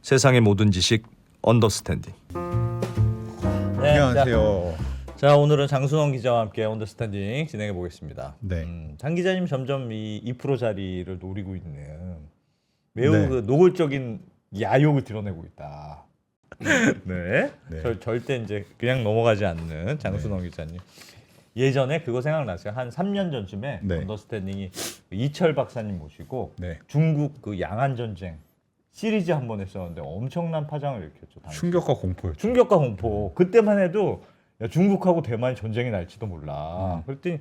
세상의 모든 지식 언더스탠딩. 네, 안녕하세요. 자, 오늘은 장순원 기자와 함께 언더스탠딩 진행해 보겠습니다. 네. 장 기자님 점점 이 2% 자리를 노리고 있는 매우 네. 그 노골적인 야욕을 드러내고 있다. 네. 네. 절대 이제 그냥 넘어가지 않는 장순원 기자님. 예전에 그거 생각나세요? 한 3년 전쯤에 네. 언더스탠딩이 이철 박사님 모시고 네. 중국 그 양안 전쟁 시리즈 한 번 했었는데 엄청난 파장을 일으켰죠. 당시. 충격과 공포였죠. 충격과 공포. 그때만 해도 야, 중국하고 대만이 전쟁이 날지도 몰라. 그랬더니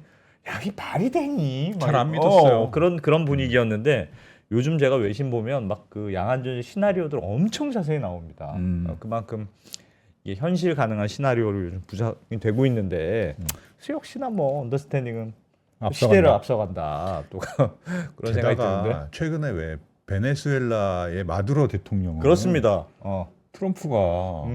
야, 이 말이 되니? 잘안 믿었어요. 그런 분위기였는데 요즘 제가 외신 보면 막 그 양안전쟁 시나리오들 엄청 자세히 나옵니다. 그만큼 이게 현실 가능한 시나리오를 요즘 부작이 되고 있는데 그래서 역시나 뭐 언더스탠딩은 시대를 앞서간다. 또 그런 생각이 드는데. 게다가 최근에 왜 베네수엘라의 마두로 대통령을 그렇습니다. 트럼프가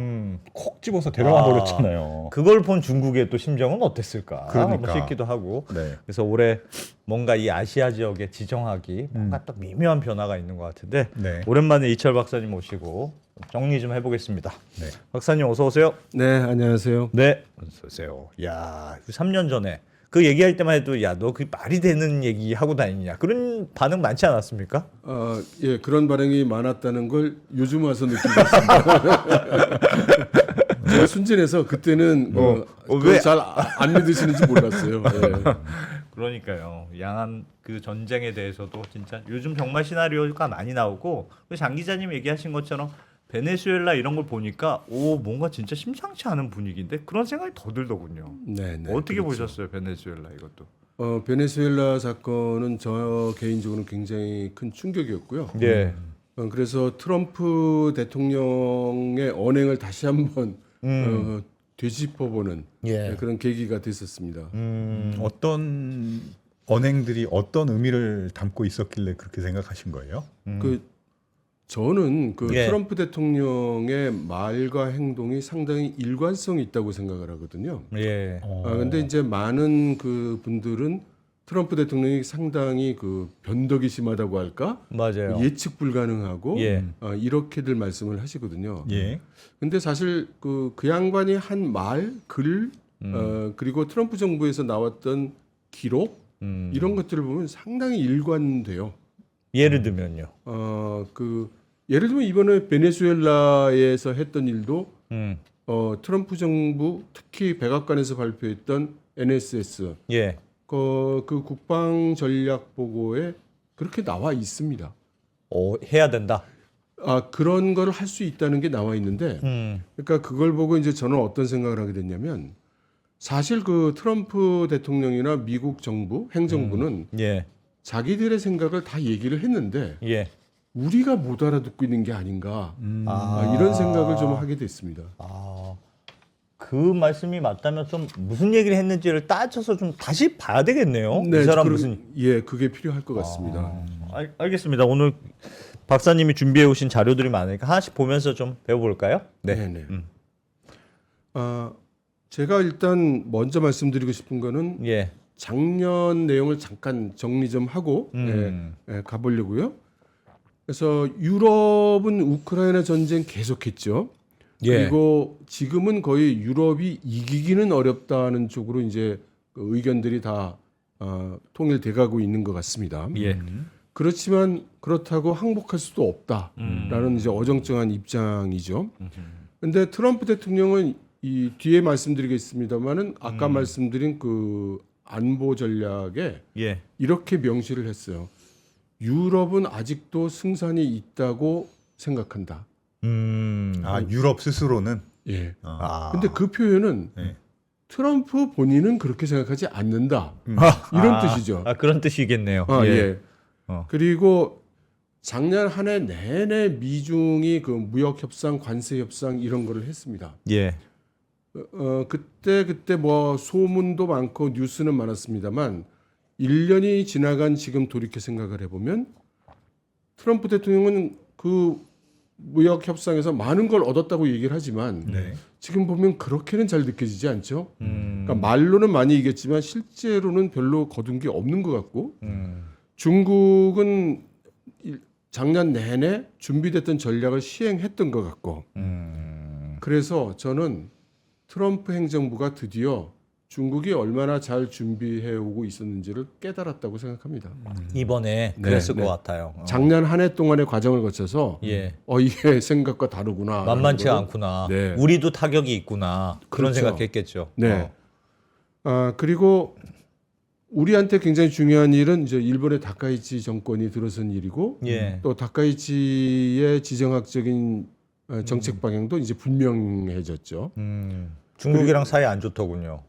콕 집어서 데려가 버렸잖아요. 그걸 본 중국의 또 심정은 어땠을까 그러니까. 싶기도 하고. 네. 그래서 올해 뭔가 이 아시아 지역의 지정학이 뭔가 딱 미묘한 변화가 있는 것 같은데 네. 오랜만에 이철 박사님 모시고 정리 좀 해보겠습니다. 네. 박사님 어서 오세요. 네, 안녕하세요. 네, 어서 오세요. 야, 3년 전에 그 얘기할 때만 해도 야, 너 그 말이 되는 얘기 하고 다니냐 그런 반응 많지 않았습니까? 예, 그런 반응이 많았다는 걸 요즘 와서 느끼고 있습니다. 제가 순진해서 그때는 왜? 잘안 믿으시는지 몰랐어요. 예. 그러니까요. 양안 그 전쟁에 대해서도 진짜 요즘 정말 시나리오가 많이 나오고 장 기자님 얘기하신 것처럼 베네수엘라 이런 걸 보니까 오 뭔가 진짜 심상치 않은 분위기인데 그런 생각이 더 들더군요. 네, 네, 어떻게 그렇죠. 보셨어요, 베네수엘라 이것도? 베네수엘라 사건은 저 개인적으로 굉장히 큰 충격이었고요. 예. 그래서 트럼프 대통령의 언행을 다시 한번 되짚어보는 예. 그런 계기가 됐었습니다. 어떤 언행들이 어떤 의미를 담고 있었길래 그렇게 생각하신 거예요? 저는 예. 트럼프 대통령의 말과 행동이 상당히 일관성이 있다고 생각을 하거든요. 예. 근데 이제 많은 그 분들은 트럼프 대통령이 상당히 그 변덕이 심하다고 할까? 맞아요. 예측 불가능하고 예. 이렇게들 말씀을 하시거든요. 예. 근데 사실 그 양반이 한 말, 글, 그리고 트럼프 정부에서 나왔던 기록 이런 것들을 보면 상당히 일관돼요. 예를 들면요. 예를 들면 이번에 베네수엘라에서 했던 일도 음. 트럼프 정부 특히 백악관에서 발표했던 NSS 예. 그 국방 전략 보고에 그렇게 나와 있습니다. 해야 된다. 그런 걸 할 수 있다는 게 나와 있는데, 그러니까 그걸 보고 이제 저는 어떤 생각을 하게 됐냐면, 사실 그 트럼프 대통령이나 미국 정부, 행정부는 예. 자기들의 생각을 다 얘기를 했는데, 예. 우리가 못 알아듣고 있는 게 아닌가, 이런 생각을 좀 하게 됐습니다. 그 말씀이 맞다면 좀 무슨 얘기를 했는지를 따져서 좀 다시 봐야 되겠네요. 이 사람 무슨 그게 필요할 것 같습니다. 알겠습니다. 오늘 박사님이 준비해 오신 자료들이 많으니까 하나씩 보면서 좀 배워볼까요? 네. 네네. 제가 일단 먼저 말씀드리고 싶은 거는 예. 작년 내용을 잠깐 정리 좀 하고 가보려고요. 그래서 유럽은 우크라이나 전쟁 계속했죠. 예. 그리고 지금은 거의 유럽이 이기기는 어렵다는 쪽으로 이제 그 의견들이 다 통일돼가고 있는 것 같습니다. 예. 그렇지만 그렇다고 항복할 수도 없다라는 이제 어정쩡한 입장이죠. 근데 트럼프 대통령은 이 뒤에 말씀드리겠습니다만은 아까 말씀드린 그 안보 전략에 예. 이렇게 명시를 했어요. 유럽은 아직도 승산이 있다고 생각한다. 유럽 스스로는 예. 근데 그 표현은 네. 트럼프 본인은 그렇게 생각하지 않는다. 이런 뜻이죠. 그런 뜻이겠네요. 예. 그리고 작년 한 해 내내 미중이 그 무역 협상, 관세 협상 이런 거를 했습니다. 예. 그때 뭐 소문도 많고 뉴스는 많았습니다만 1년이 지나간 지금 돌이켜 생각을 해보면 트럼프 대통령은 그 무역 협상에서 많은 걸 얻었다고 얘기를 하지만 지금 보면 그렇게는 잘 느껴지지 않죠. 그러니까 말로는 많이 이겼지만 실제로는 별로 거둔 게 없는 것 같고 중국은 작년 내내 준비됐던 전략을 시행했던 것 같고 그래서 저는 트럼프 행정부가 드디어 중국이 얼마나 잘 준비해 오고 있었는지를 깨달았다고 생각합니다. 이번에 네, 그랬을 네. 것 같아요. 작년 한 해 동안의 과정을 거쳐서 예. 이게 생각과 다르구나. 만만치가 않구나. 네. 우리도 타격이 있구나. 그런 그렇죠. 생각했겠죠. 네. 그리고 우리한테 굉장히 중요한 일은 이제 일본의 다카이치 정권이 들어선 일이고 예. 또 다카이치의 지정학적인 정책 방향도 이제 분명해졌죠. 중국이랑 사이 안 좋더군요.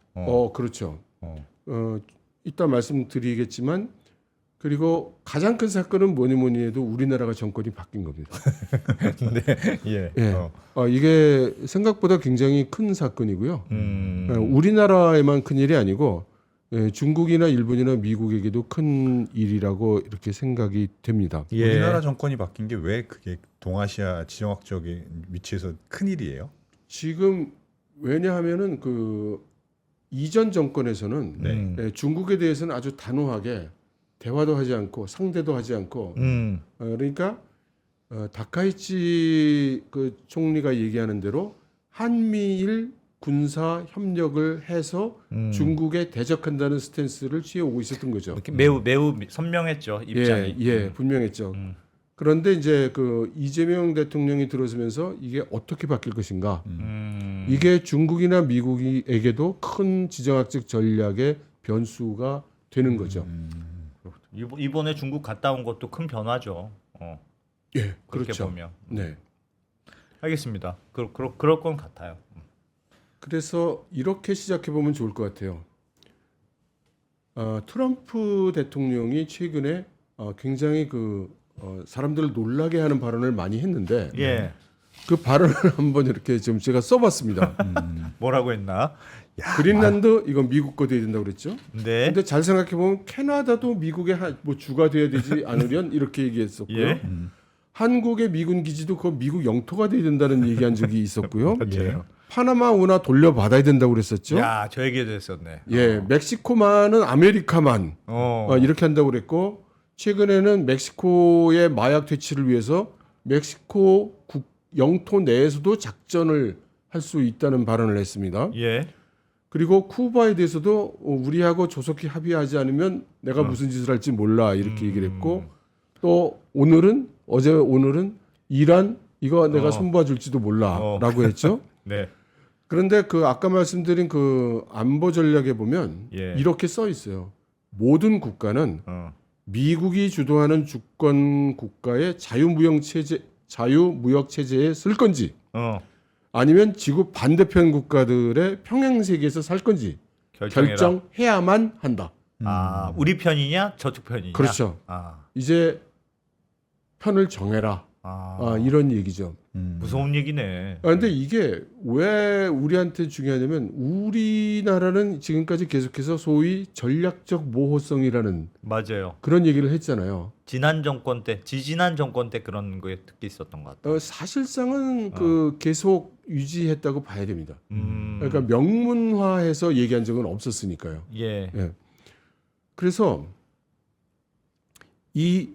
그렇죠. 어. 이따 말씀드리겠지만 그리고 가장 큰 사건은 뭐니 해도 우리나라가 정권이 바뀐 겁니다. 네. 예. 예. 이게 생각보다 굉장히 큰 사건이고요. 우리나라에만 큰 일이 아니고 중국이나 일본이나 미국에게도 큰 일이라고 이렇게 생각이 됩니다. 예. 우리나라 정권이 바뀐 게 왜 그게 동아시아 지정학적인 위치에서 큰 일이에요? 지금 왜냐하면은 그 이전 정권에서는 네. 중국에 대해서는 아주 단호하게 대화도 하지 않고 상대도 하지 않고 그러니까 다카이치 그 총리가 얘기하는 대로 한미일 군사 협력을 해서 중국에 대적한다는 스탠스를 취해 오고 있었던 거죠. 매우 선명했죠 입장이. 예, 분명했죠. 그런데 이제 그 이재명 대통령이 들어서면서 이게 어떻게 바뀔 것인가? 이게 중국이나 미국에게도 큰 지정학적 전략의 변수가 되는 거죠. 이번에 중국 갔다 온 것도 큰 변화죠. 예, 그렇게 그렇죠. 보면. 네. 알겠습니다. 그럴 건 같아요. 그래서 이렇게 시작해 보면 좋을 것 같아요. 트럼프 대통령이 최근에 굉장히 사람들을 놀라게 하는 발언을 많이 했는데 예. 그 발언을 한번 이렇게 좀 제가 써봤습니다. 뭐라고 했나? 그린란드 이건 미국 거 돼야 된다고 그랬죠. 네. 근데 잘 생각해 보면 캐나다도 미국의 뭐 주가 돼야 되지 않으련 이렇게 얘기했었고요. 예. 한국의 미군 기지도 그 미국 영토가 돼야 된다는 얘기한 적이 있었고요. 예. 파나마 운하 돌려받아야 된다고 그랬었죠. 야, 저 얘기도 했었네. 예, 멕시코만은 아메리카만 이렇게 한다고 그랬고 최근에는 멕시코의 마약 퇴치를 위해서 멕시코 영토 내에서도 작전을 할 수 있다는 발언을 했습니다. 예. 그리고 쿠바에 대해서도 우리하고 조속히 합의하지 않으면 내가 무슨 짓을 할지 몰라 이렇게 얘기를 했고 또 오늘은 이란 이거 내가 손봐 줄지도 몰라라고 했죠. 네. 그런데 그 아까 말씀드린 그 안보 전략에 보면 예. 이렇게 써 있어요. 모든 국가는 어. 미국이 주도하는 주권 국가의 자유무역 체제에 쓸 건지 아니면 지구 반대편 국가들의 평행 세계에서 살 건지 결정해라. 결정해야만 한다. 우리 편이냐 저쪽 편이냐. 그렇죠. 이제 편을 정해라. 이런 얘기죠. 무서운 얘기네. 근데 이게 왜 우리한테 중요하냐면 우리나라는 지금까지 계속해서 소위 전략적 모호성이라는 맞아요. 그런 얘기를 했잖아요. 지지난 정권 때 그런 거에 특히 있었던 것 같아요. 사실상은 그 계속 유지했다고 봐야 됩니다. 그러니까 음. 명문화해서 얘기한 적은 없었으니까요. 예. 그래서 이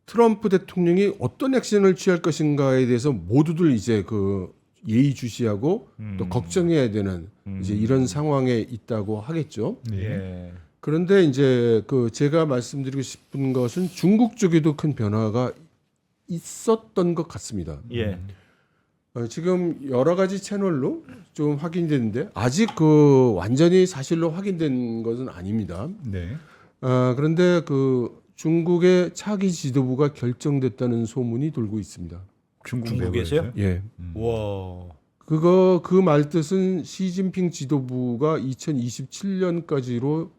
트럼프 대통령이 어떤 액션을 취할 것인가에 대해서 모두들 이제 그 예의주시하고 또 걱정해야 되는 이제 이런 상황에 있다고 하겠죠. 예. 그런데 이제 그 제가 말씀드리고 싶은 것은 중국 쪽에도 큰 변화가 있었던 것 같습니다. 예. 지금 여러 가지 채널로 좀 확인되는데 아직 그 완전히 사실로 확인된 것은 아닙니다. 네. 그런데 그 중국의 차기 지도부가 결정됐다는 소문이 돌고 있습니다. 중국에서요? 예. 와. 그 말 뜻은 시진핑 지도부가 2027년까지로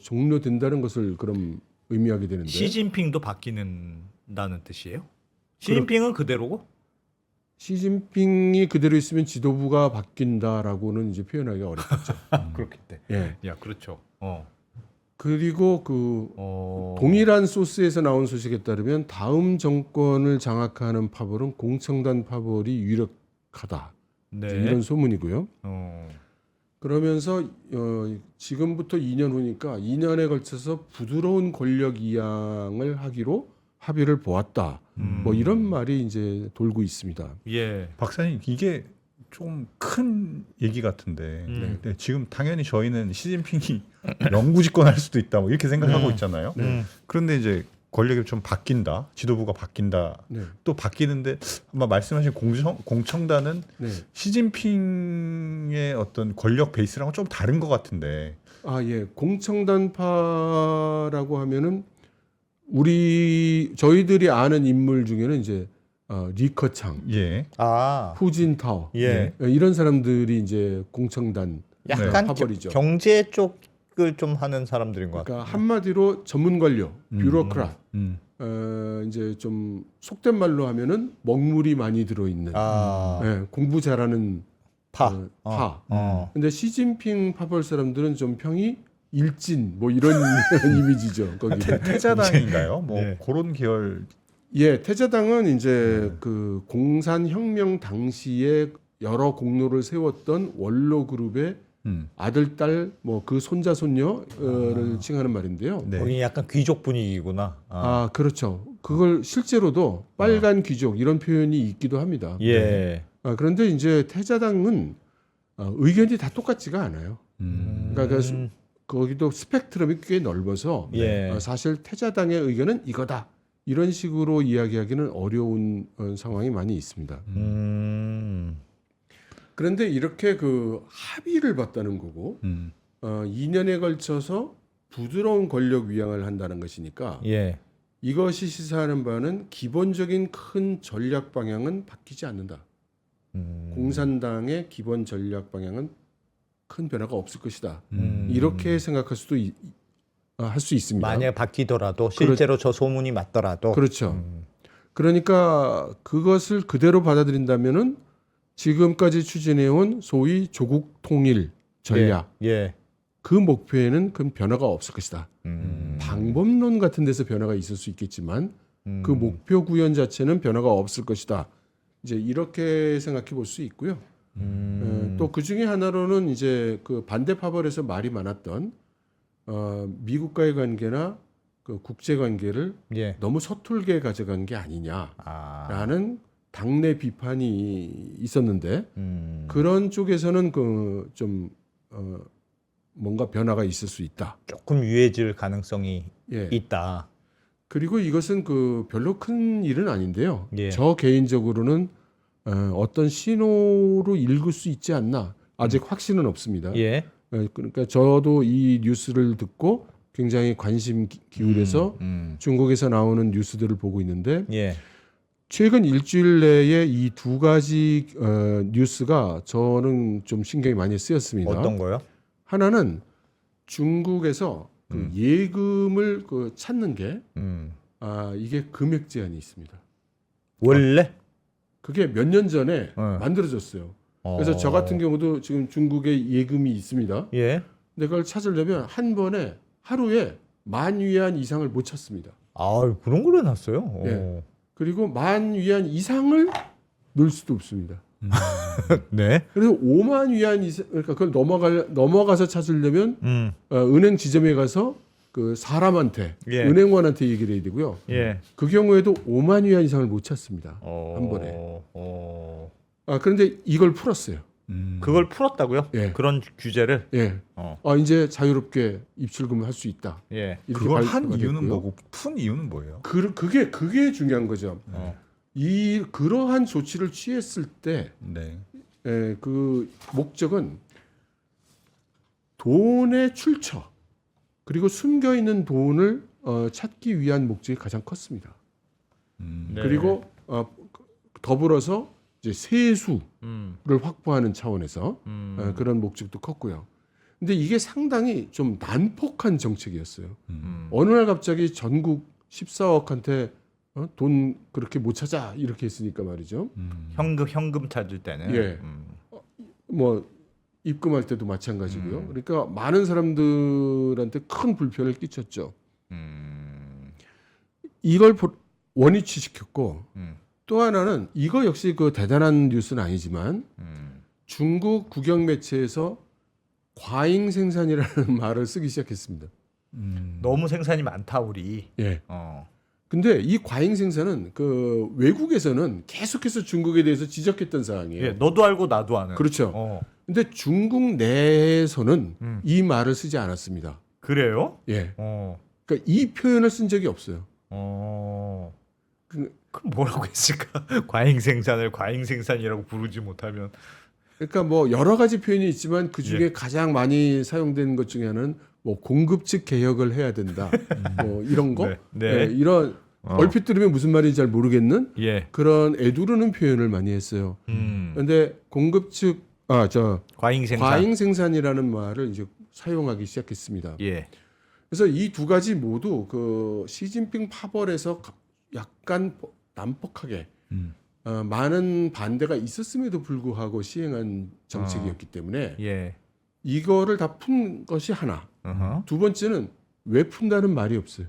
종료된다는 것을 그럼 의미하게 되는데. 시진핑도 바뀌는다는 뜻이에요? 시진핑은 그대로고? 시진핑이 그대로 있으면 지도부가 바뀐다라고는 이제 표현하기가 어렵겠죠. 그렇겠대. 예. 야, 그렇죠. 그리고 동일한 소스에서 나온 소식에 따르면 다음 정권을 장악하는 파벌은 공청단 파벌이 유력하다. 네. 이런 소문이고요. 그러면서 지금부터 2년 후니까 2년에 걸쳐서 부드러운 권력 이양을 하기로 합의를 보았다. 뭐 이런 말이 이제 돌고 있습니다. 예. 박사님 이게 좀 큰 얘기 같은데 네, 지금 당연히 저희는 시진핑이 영구 집권할 수도 있다 뭐 이렇게 생각하고 있잖아요. 그런데 이제 권력이 좀 바뀐다, 지도부가 바뀐다, 네. 또 바뀌는데 아마 말씀하신 공청단은 네. 시진핑의 어떤 권력 베이스랑은 좀 다른 것 같은데. 아, 예. 공청단파라고 하면은 저희들이 아는 인물 중에는 이제 리커창, 예. 아. 후진타오 예. 이런 사람들이 이제 공청단 약간 파벌이죠. 경제 쪽을 좀 하는 사람들인 것 같아요. 그러니까 한마디로 전문 관료, 뷰로크라. 이제 좀 속된 말로 하면은 먹물이 많이 들어 있는 아. 예, 공부 잘하는 파. 파. 어. 근데 시진핑 파벌 사람들은 좀 평이 일진 뭐 이런 이미지죠. 거기. 태자당인가요? 뭐 네. 그런 계열. 예, 태자당은 이제 그 공산혁명 당시에 여러 공로를 세웠던 원로 그룹의 아들, 딸, 뭐 그 손자, 손녀를 칭하는 말인데요. 네. 거기 약간 귀족 분위기구나. 아, 그렇죠. 그걸 실제로도 빨간 귀족 이런 표현이 있기도 합니다. 예. 그런데 이제 태자당은 의견이 다 똑같지가 않아요. 그러니까 거기도 스펙트럼이 꽤 넓어서 예. 사실 태자당의 의견은 이거다. 이런 식으로 이야기하기는 어려운 상황이 많이 있습니다. 그런데 이렇게 그 합의를 봤다는 거고 2년에 걸쳐서 부드러운 권력 위양을 한다는 것이니까 예. 이것이 시사하는 바는 기본적인 큰 전략 방향은 바뀌지 않는다. 공산당의 기본 전략 방향은 큰 변화가 없을 것이다. 이렇게 생각할 수도 할 수 있습니다. 만약 바뀌더라도 실제로 저 소문이 맞더라도 그렇죠. 그러니까 그것을 그대로 받아들인다면은 지금까지 추진해온 소위 조국 통일 전략 예. 그 목표에는 큰 변화가 없을 것이다. 방법론 같은 데서 변화가 있을 수 있겠지만 그 목표 구현 자체는 변화가 없을 것이다. 이제 이렇게 생각해 볼 수 있고요. 또 그 중에 하나로는 이제 그 반대 파벌에서 말이 많았던 미국과의 관계나 그 국제 관계를 예. 너무 서툴게 가져간 게 아니냐라는 당내 비판이 있었는데 그런 쪽에서는 그 좀 뭔가 변화가 있을 수 있다. 조금 유해질 가능성이 예. 있다. 그리고 이것은 그 별로 큰 일은 아닌데요. 예. 저 개인적으로는 어떤 신호로 읽을 수 있지 않나. 아직 확신은 없습니다. 예. 그러니까 저도 이 뉴스를 듣고 굉장히 관심 기울여서 중국에서 나오는 뉴스들을 보고 있는데 예. 최근 일주일 내에 이 두 가지 뉴스가 저는 좀 신경이 많이 쓰였습니다. 어떤 거요? 하나는 중국에서 그 예금을 그 찾는 게 이게 금액 제한이 있습니다. 원래? 그게 몇 년 전에 네. 만들어졌어요. 그래서 저 같은 경우도 지금 중국에 예금이 있습니다. 예. 근데 그걸 찾으려면 한 번에 하루에 10,000위안 이상을 못 찾습니다. 아, 그런 걸 해놨어요. 예. 그리고 10,000위안 이상을 넣을 수도 없습니다. 네. 그래서 50,000위안 이상, 그러니까 그걸 넘어가서 찾으려면 은행 지점에 가서 그 사람한테 예. 은행원한테 얘기를 해야 되고요. 예. 그 경우에도 50,000위안 이상을 못 찾습니다. 한 번에. 그런데 이걸 풀었어요. 그걸 풀었다고요? 예. 그런 규제를? 예. 이제 자유롭게 입출금을 할 수 있다. 예. 이렇게 그걸 한 발표가 이유는 됐고요. 뭐고 푼 이유는 뭐예요? 그게 중요한 거죠. 그러한 조치를 취했을 때 네. 그 목적은 돈의 출처 그리고 숨겨 있는 돈을 찾기 위한 목적이 가장 컸습니다. 네. 그리고 더불어서 이제 세수를 확보하는 차원에서 그런 목적도 컸고요. 근데 이게 상당히 좀 난폭한 정책이었어요. 어느 날 갑자기 전국 14억한테 돈 그렇게 못 찾아 이렇게 했으니까 말이죠. 현금 찾을 때는. 예. 뭐 입금할 때도 마찬가지고요. 그러니까 많은 사람들한테 큰 불편을 끼쳤죠. 이걸 원위치시켰고 또 하나는 이거 역시 그 대단한 뉴스는 아니지만 중국 국영 매체에서 과잉 생산이라는 말을 쓰기 시작했습니다. 너무 생산이 많다 우리. 예. 근데 이 과잉 생산은 그 외국에서는 계속해서 중국에 대해서 지적했던 사항이에요. 예, 너도 알고 나도 아는. 그렇죠. 어. 근데 중국 내에서는 이 말을 쓰지 않았습니다. 그래요? 예. 어. 그러니까 이 표현을 쓴 적이 없어요. 그럼 뭐라고 했을까? 과잉 생산을 과잉 생산이라고 부르지 못하면. 그러니까 뭐 여러 가지 표현이 있지만 그 중에 예. 가장 많이 사용되는 것 중에 하나는 뭐 공급 측 개혁을 해야 된다. 뭐 이런 거. 네. 네. 예, 이런 얼핏 들으면 무슨 말인지 잘 모르겠는 예. 그런 애두르는 표현을 많이 했어요. 그런데 공급 측 과잉 생산. 과잉 생산이라는 말을 이제 사용하기 시작했습니다. 예. 그래서 이 두 가지 모두 그 시진핑 파벌에서 약간 난폭하게 많은 반대가 있었음에도 불구하고 시행한 정책이었기 때문에 예. 이거를 다 푼 것이 하나. 어허. 두 번째는 왜 푼다는 말이 없어요.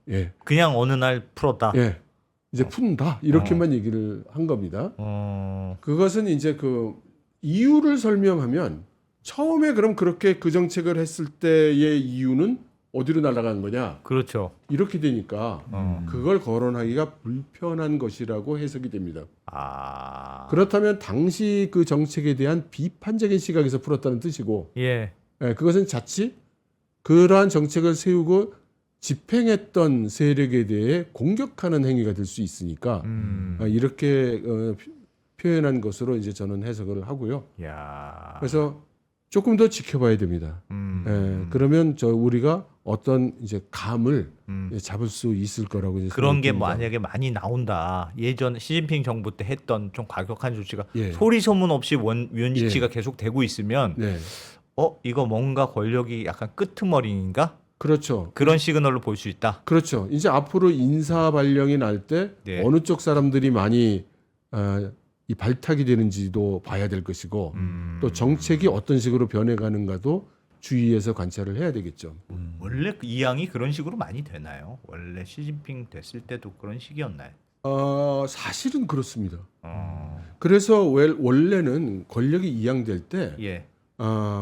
예, 그냥 어느 날 풀었다. 예, 이제 푼다 이렇게만 얘기를 한 겁니다. 그것은 이제 그 이유를 설명하면 처음에 그럼 그렇게 그 정책을 했을 때의 이유는 어디로 날아간 거냐 그렇죠. 이렇게 되니까 그걸 거론하기가 불편한 것이라고 해석이 됩니다. 그렇다면 당시 그 정책에 대한 비판적인 시각에서 풀었다는 뜻이고 예. 예, 그것은 자칫 그러한 정책을 세우고 집행했던 세력에 대해 공격하는 행위가 될 수 있으니까 이렇게 표현한 것으로 이제 저는 해석을 하고요. 야. 그래서 조금 더 지켜봐야 됩니다. 예, 그러면 우리가 어떤 이제 감을 잡을 수 있을 거라고 이제 그런 게 생각됩니다. 만약에 많이 나온다. 예전 시진핑 정부 때 했던 좀 과격한 조치가 예. 소리 소문 없이 원위치가 계속 되고 있으면 네, 이거 뭔가 권력이 약간 끄트머리인가? 그렇죠. 그런 시그널로 볼 수 있다. 그렇죠. 이제 앞으로 인사 발령이 날 때 네. 어느 쪽 사람들이 많이 이 발탁이 되는지도 봐야 될 것이고 또 정책이 어떤 식으로 변해가는가도 주의해서 관찰을 해야 되겠죠. 원래 그 이양이 그런 식으로 많이 되나요? 원래 시진핑 됐을 때도 그런 식이었나요? 사실은 그렇습니다. 그래서 원래는 권력이 이양될 때 예.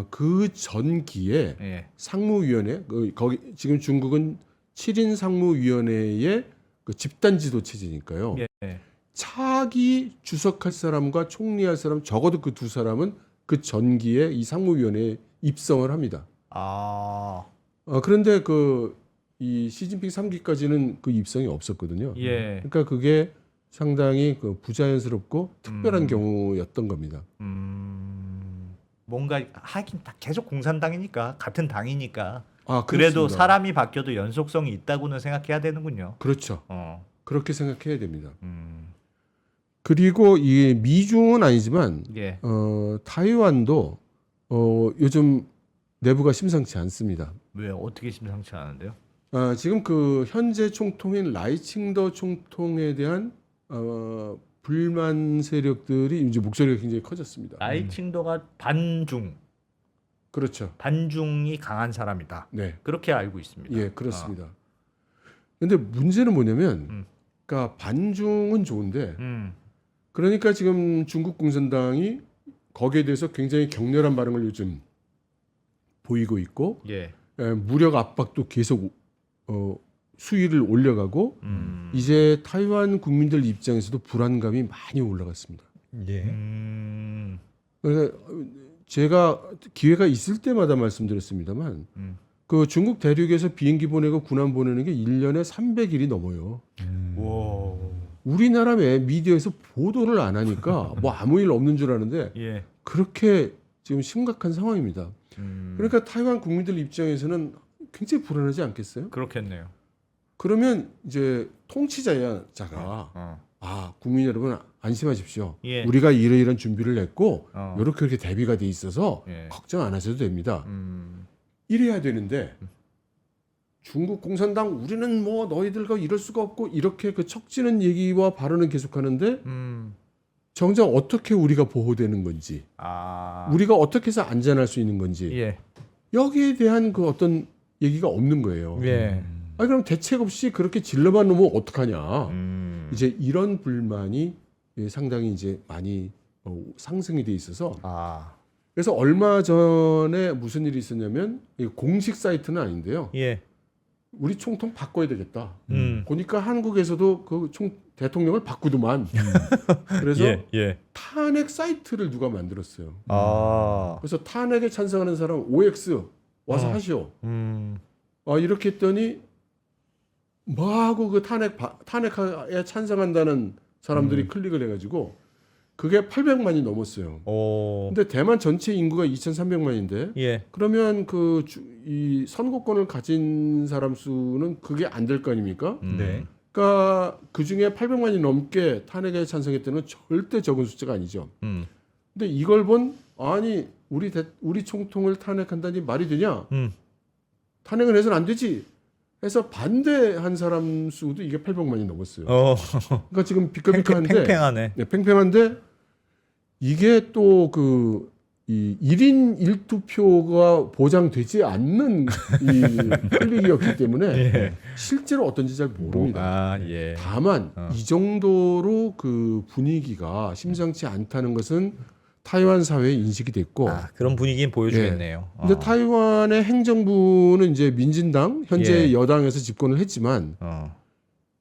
그 전기에 예. 상무위원회 거기 지금 중국은 7인 상무위원회의 그 집단 지도 체제니까요. 예. 차기 주석할 사람과 총리할 사람 적어도 그 두 사람은 그 전기에 이 상무위원회에 입성을 합니다. 그런데 이 시진핑 3기까지는 그 입성이 없었거든요. 예. 그러니까 그게 상당히 그 부자연스럽고 특별한 경우였던 겁니다. 뭔가 하긴 다 계속 공산당이니까 같은 당이니까 그렇습니다. 그래도 사람이 바뀌어도 연속성이 있다고는 생각해야 되는군요. 그렇죠. 어. 그렇게 생각해야 됩니다. 그리고 이 미중은 아니지만 예. 타이완도 요즘 내부가 심상치 않습니다. 왜 어떻게 심상치 않은데요? 지금 그 현재 총통인 라이칭더 총통에 대한 불만 세력들이 이제 목소리가 굉장히 커졌습니다. 라이칭도가 반중, 그렇죠. 반중이 강한 사람이다. 네, 그렇게 알고 있습니다. 예, 그렇습니다. 근데 문제는 뭐냐면, 그러니까 반중은 좋은데, 그러니까 지금 중국 공산당이 거기에 대해서 굉장히 격렬한 반응을 요즘 보이고 있고, 예. 무력 압박도 계속 수위를 올려가고, 이제 타이완 국민들 입장에서도 불안감이 많이 올라갔습니다. 예. 그러니까 제가 기회가 있을 때마다 말씀드렸습니다만, 그 중국 대륙에서 비행기 보내고 군함 보내는 게 1년에 300일이 넘어요. 와. 우리나라 미디어에서 보도를 안 하니까 뭐 아무 일 없는 줄 아는데 예. 그렇게 지금 심각한 상황입니다. 그러니까 타이완 국민들 입장에서는 굉장히 불안하지 않겠어요? 그렇겠네요. 그러면 이제 통치자가 국민 여러분 안심하십시오. 예. 우리가 이러이러한 준비를 했고 이렇게 대비가 돼 있어서 예. 걱정 안 하셔도 됩니다. 이래야 되는데 중국 공산당 우리는 뭐 너희들과 이럴 수가 없고 이렇게 그 척지는 얘기와 발언은 계속하는데 정작 어떻게 우리가 보호되는 건지 우리가 어떻게 해서 안전할 수 있는 건지 예. 여기에 대한 그 어떤 얘기가 없는 거예요. 예. 그럼 대책 없이 그렇게 질러만 놓으면 어떡하냐. 이제 이런 불만이 상당히 이제 많이 상승이 돼 있어서 그래서 얼마 전에 무슨 일이 있었냐면 공식 사이트는 아닌데요. 예. 우리 총통 바꿔야 되겠다. 음. 보니까 한국에서도 그 대통령을 바꾸더만. 그래서 예. 탄핵 사이트를 누가 만들었어요. 아. 그래서 탄핵에 찬성하는 사람 OX 와서 하시오. 이렇게 했더니 뭐하고 그 탄핵에 찬성한다는 사람들이 클릭을 해가지고 그게 800만이 넘었어요. 오. 근데 대만 전체 인구가 2,300만인데 예. 그러면 이 선거권을 가진 사람 수는 그게 안 될 거 아닙니까? 네. 그러니까 그 중에 800만이 넘게 탄핵에 찬성했다는 절대 적은 숫자가 아니죠. 근데 이걸 아니 우리 총통을 탄핵한다니 말이 되냐? 탄핵을 해서는 안 되지. 해서 반대한 사람 수도 이게 800만이 넘었어요. 그러니까 지금 비껴비껴한데 팽팽하네. 네, 팽팽한데 이게 또 이 1인 1투표가 보장되지 않는 이 클릭이었기 때문에 예. 실제로 어떤지 잘 모릅니다. 아, 예. 다만 이 정도로 그 분위기가 심상치 않다는 것은 타이완 사회에 인식이 됐고 그런 분위기는 보여주겠네요. 근데 타이완의 행정부는 이제 민진당 현재 예. 여당에서 집권을 했지만 어.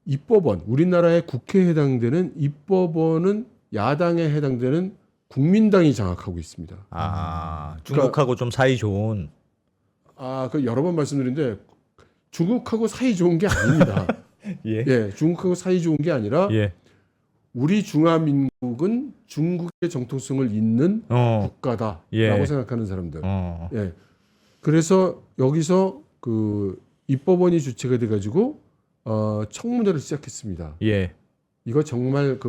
입법원 우리나라의 국회에 해당되는 입법원은 야당에 해당되는 국민당이 장악하고 있습니다. 중국하고 좀 사이 좋은. 그 여러 번 말씀드린데 중국하고 사이 좋은 게 아닙니다. 예. 중국하고 사이 좋은 게 아니라 예. 우리 중화민국은 중국의 정통성을 잇는 국가다라고 예. 생각하는 사람들. 예. 그래서 여기서 그 입법원이 주체가 돼가지고 청문회를 시작했습니다. 예. 이거 정말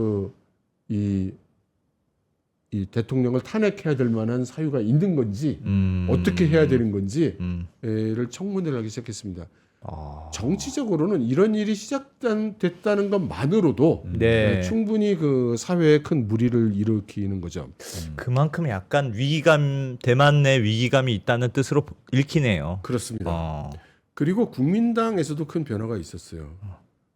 이 대통령을 탄핵해야 될 만한 사유가 있는 건지 어떻게 해야 되는 건지를 청문회를 하기 시작했습니다. 정치적으로는 이런 일이 시작됐다는 것만으로도 네. 충분히 그 사회에 큰 무리를 일으키는 거죠. 그만큼 약간 위기감, 대만 내 위기감이 있다는 뜻으로 읽히네요. 그렇습니다. 그리고 국민당에서도 큰 변화가 있었어요.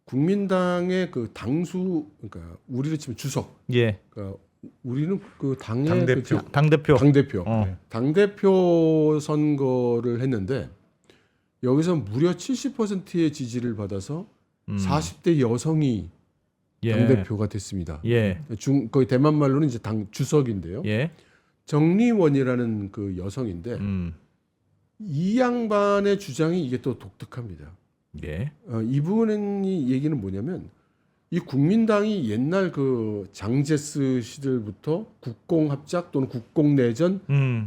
국민당의 그 당수, 그러니까 우리로 치면 주석. 예. 그러니까 우리는 그 당의 당대표. 당대표 선거를 했는데 여기서 무려 70%의 지지를 받아서 40대 여성이 당대표가 됐습니다. 예. 거의 대만 말로는 이제 당 주석인데요. 예. 정리원이라는 그 여성인데 이 양반의 주장이 이게 또 독특합니다. 예. 이분의 얘기는 뭐냐면 이 국민당이 옛날 그 장제스 시절부터 국공합작 또는 국공내전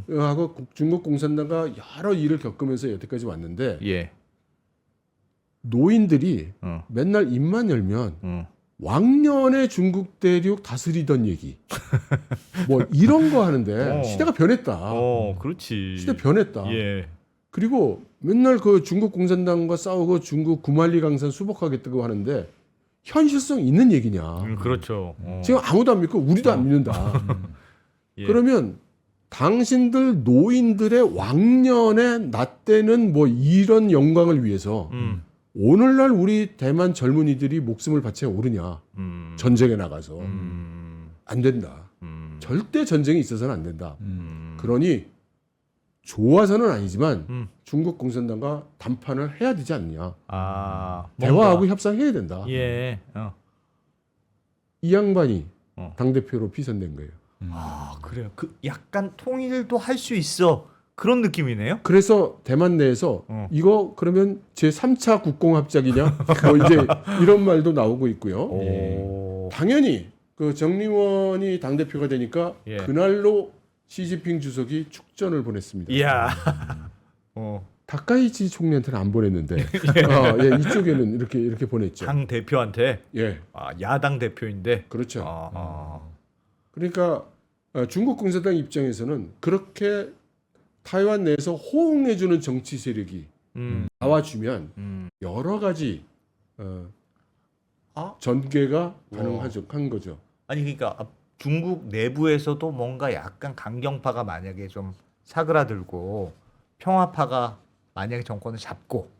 하고 중국 공산당과 여러 일을 겪으면서 여태까지 왔는데 예. 노인들이 맨날 입만 열면 왕년에 중국 대륙 다스리던 얘기 뭐 이런 거 하는데 시대가 변했다. 그렇지. 시대 변했다. 예. 그리고 맨날 그 중국 공산당과 싸우고 중국 구만리 강산 수복하겠다고 하는데 현실성 있는 얘기냐? 그렇죠. 지금 아무도 안 믿고 우리도 안 믿는다. 예. 그러면 당신들 노인들의 왕년에 나 때는 뭐 이런 영광을 위해서 오늘날 우리 대만 젊은이들이 목숨을 바쳐 오르냐? 전쟁에 나가서 안 된다. 절대 전쟁이 있어서는 안 된다. 그러니 좋아서는 아니지만 중국 공산당과 담판을 해야 되지 않느냐. 대화하고 협상해야 된다. 예. 이 양반이 당대표로 비선된 거예요. 그래요. 그 약간 통일도 할 수 있어. 그런 느낌이네요. 그래서 대만 내에서 이거 그러면 제 3차 국공합작이냐? 뭐 이제 이런 말도 나오고 있고요. 당연히 그 정리원이 당대표가 되니까 그날로 시진핑 주석이 축전을 보냈습니다. 이야. 다카이치 총리한테는 안 보냈는데 이쪽에는 이렇게 보냈죠. 당 대표한테. 예. 야당 대표인데. 그렇죠. 그러니까 중국 공산당 입장에서는 그렇게 타이완 내에서 호응해주는 정치 세력이 나와주면 여러 가지 전개가 가능한 거죠. 아니 그러니까 중국 내부에서도 뭔가 약간 강경파가 만약에 좀 사그라들고 평화파가 만약에 정권을 잡고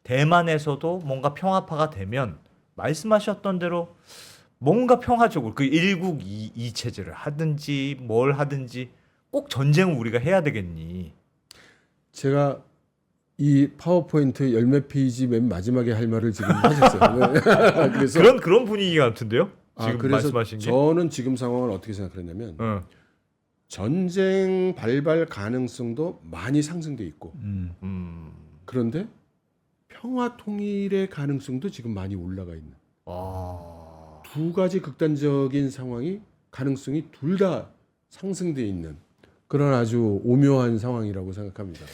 대만에서도 뭔가 평화파가 되면 말씀하셨던 대로 뭔가 평화적으로 그 일국 이 체제를 하든지 뭘 하든지 꼭 전쟁을 우리가 해야 되겠니? 제가 이 파워포인트 열몇 페이지 맨 마지막에 할 말을 지금 하셨어요. 네. 그래서 그런 분위기 같은데요? 지금 그래서 말씀하신 게. 저는 지금 상황을 어떻게 생각했냐면 전쟁 발발 가능성도 많이 상승돼 있고 그런데 평화 통일의 가능성도 지금 많이 올라가 있는 두 가지 극단적인 상황이 가능성이 둘 다 상승돼 있는 그런 아주 오묘한 상황이라고 생각합니다.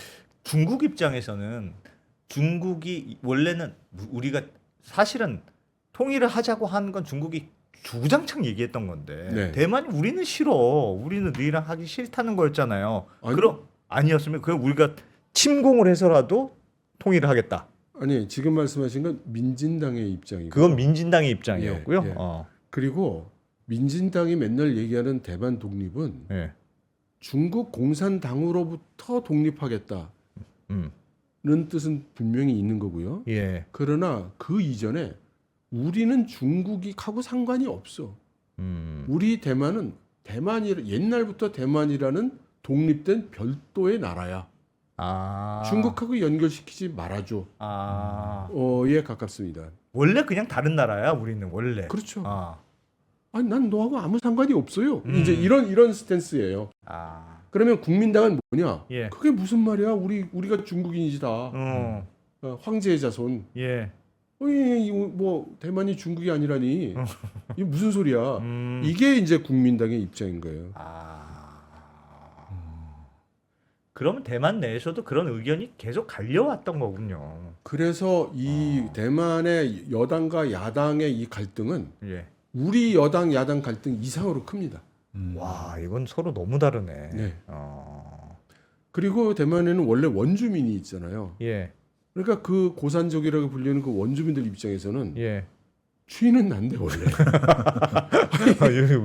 중국 입장에서는 중국이 원래는 우리가 사실은 통일을 하자고 한 건 중국이 주구장창 얘기했던 건데 네. 대만이 우리는 싫어, 우리는 너희랑 하기 싫다는 거였잖아요. 아니. 그럼 아니었으면 그냥 우리가 침공을 해서라도 통일을 하겠다. 아니 지금 말씀하신 건 민진당의 입장이고 그건 민진당의 입장이었고요. 예, 예. 그리고 민진당이 맨날 얘기하는 대만 독립은 예. 중국 공산당으로부터 독립하겠다는 뜻은 분명히 있는 거고요. 예. 그러나 그 이전에 우리는 중국하고 상관이 없어. 우리 대만은 옛날부터 대만이라는 독립된 별도의 나라야. 중국하고 연결시키지 말아줘. 에 가깝습니다. 원래 그냥 다른 나라야. 우리는 원래. 그렇죠. 아니 난 너하고 아무 상관이 없어요. 이제 이런 스탠스예요. 그러면 국민당은 뭐냐? 예. 그게 무슨 말이야? 우리가 중국인이지 다. 황제의 자손. 예. 뭐 대만이 중국이 아니라니. 이게 무슨 소리야? 이게 이제 국민당의 입장인 거예요. 그러면 대만 내에서도 그런 의견이 계속 갈려왔던 거군요. 그래서 이 대만의 여당과 야당의 이 갈등은 예. 우리 여당 야당 갈등 이상으로 큽니다. 와, 이건 서로 너무 다르네. 네. 그리고 대만에는 원래 원주민이 있잖아요. 예. 그러니까 그 고산족이라고 불리는 그 원주민들 입장에서는 예. 주인은 난데 원래.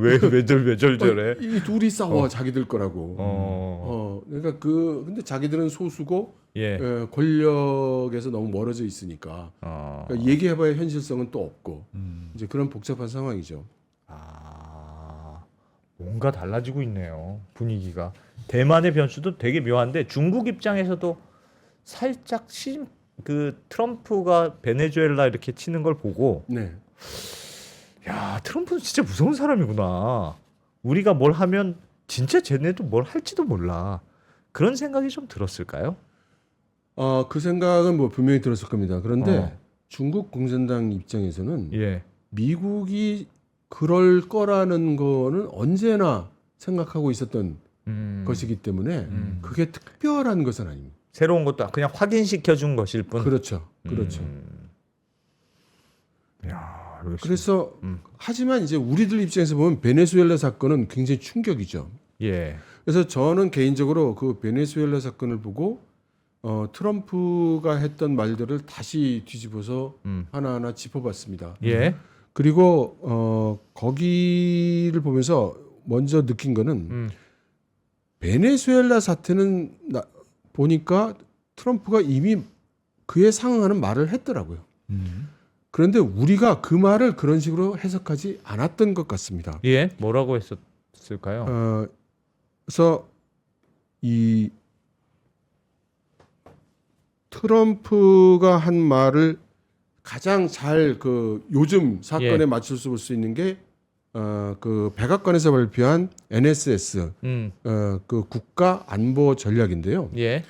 왜 저래? 이 둘이 싸워 자기들 거라고. 그러니까 근데 자기들은 소수고 예. 권력에서 너무 멀어져 있으니까 그러니까 얘기해봐야 현실성은 또 없고 이제 그런 복잡한 상황이죠. 뭔가 달라지고 있네요. 분위기가. 대만의 변수도 되게 묘한데 중국 입장에서도 살짝 그 트럼프가 베네수엘라 이렇게 치는 걸 보고 네. 야, 트럼프는 진짜 무서운 사람이구나. 우리가 뭘 하면 진짜 쟤네도 뭘 할지도 몰라. 그런 생각이 좀 들었을까요? 그 생각은 뭐 분명히 들었을 겁니다. 그런데 중국 공산당 입장에서는 예. 미국이 그럴 거라는 거는 언제나 생각하고 있었던 것이기 때문에 그게 특별한 것은 아닙니다. 새로운 것도 그냥 확인시켜 준 것일 뿐. 그렇죠. 그렇죠. 야, 알겠습니다. 그래서 하지만 이제 우리들 입장에서 보면 베네수엘라 사건은 굉장히 충격이죠. 예. 그래서 저는 개인적으로 그 베네수엘라 사건을 보고 트럼프가 했던 말들을 다시 뒤집어서 하나하나 짚어봤습니다. 예. 그리고 거기를 보면서 먼저 느낀 거는 베네수엘라 사태는 보니까 트럼프가 이미 그에 상응하는 말을 했더라고요. 그런데 우리가 그 말을 그런 식으로 해석하지 않았던 것 같습니다. 예. 뭐라고 했었을까요? 그래서 이 트럼프가 한 말을 가장 잘 그 요즘 사건에 예. 맞출 수 있는 게 그 백악관에서 발표한 NSS 그 국가 안보 전략인데요. 예.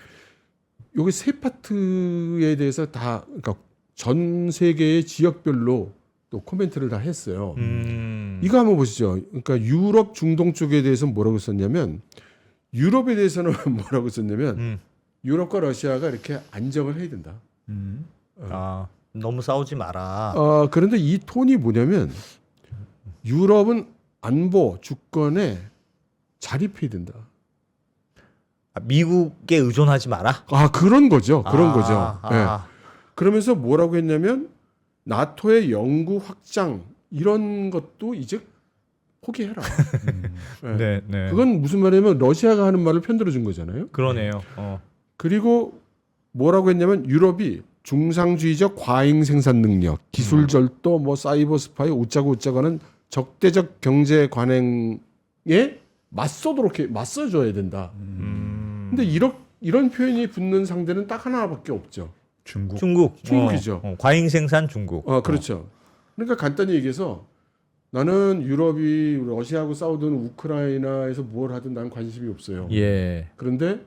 여기 세 파트에 대해서 다 그러니까 전 세계의 지역별로 또 코멘트를 다 했어요. 이거 한번 보시죠. 그러니까 유럽 중동 쪽에 대해서 뭐라고 썼냐면 유럽에 대해서는 뭐라고 썼냐면 유럽과 러시아가 이렇게 안정을 해야 된다. 너무 싸우지 마라. 그런데 이 톤이 뭐냐면 유럽은 안보 주권에 자립해야 된다. 미국에 의존하지 마라. 그런 거죠. 그런 거죠. 네. 아. 그러면서 뭐라고 했냐면 나토의 영구 확장 이런 것도 이제 포기해라. 네, 네. 그건 무슨 말이냐면 러시아가 하는 말을 편들어 준 거잖아요. 그러네요. 그리고 뭐라고 했냐면 유럽이 중상주의적 과잉 생산 능력, 기술 절도, 뭐 사이버 스파이, 오짜고 하는 적대적 경제 관행에 맞서줘야 된다. 근데 이런 표현이 붙는 상대는 딱 하나밖에 없죠. 중국. 중국이죠. 과잉 생산 중국. 그렇죠. 그러니까 간단히 얘기해서 나는 유럽이 러시아하고 싸우든 우크라이나에서 뭘 하든 난 관심이 없어요. 예. 그런데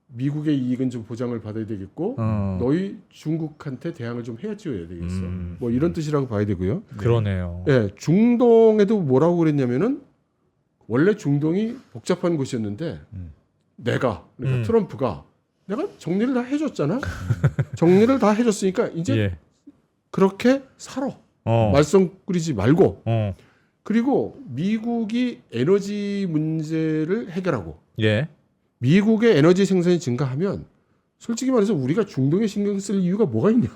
미국의 이익은 좀 보장을 받아야 되겠고 너희 중국한테 대항을 좀 해줘야 되겠어. 뭐 이런 뜻이라고 봐야 되고요. 그러네요. 예, 중동에도 뭐라고 그랬냐면은 원래 중동이 복잡한 곳이었는데 내가 그러니까 트럼프가 내가 정리를 다 해줬잖아. 정리를 다 해줬으니까 이제 예. 그렇게 살아. 말썽 꾸리지 말고. 그리고 미국이 에너지 문제를 해결하고 예. 미국의 에너지 생산이 증가하면 솔직히 말해서 우리가 중동에 신경 쓸 이유가 뭐가 있냐.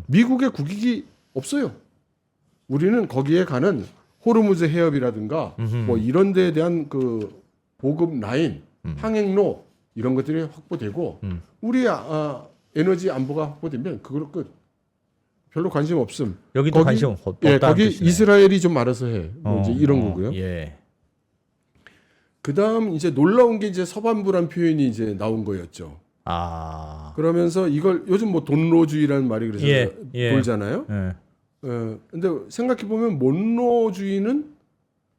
미국의 국익이 없어요. 우리는 거기에 가는 호르무즈 해협이라든가 뭐 이런 데에 대한 그 보급 라인, 항행로 이런 것들이 확보되고 우리 에너지 안보가 확보되면 그걸로 끝. 별로 관심 없음. 여기도 거기, 관심 없다. 예, 거기 이스라엘이 좀 알아서 해. 뭐 이제 이런 거고요. 예. 그다음 이제 놀라운 게 이제 서반부란 표현이 이제 나온 거였죠. 그러면서 이걸 요즘 뭐 돈로주의라는 말이 그래서 돌잖아요. 예. 근데 생각해 보면 몬로주의는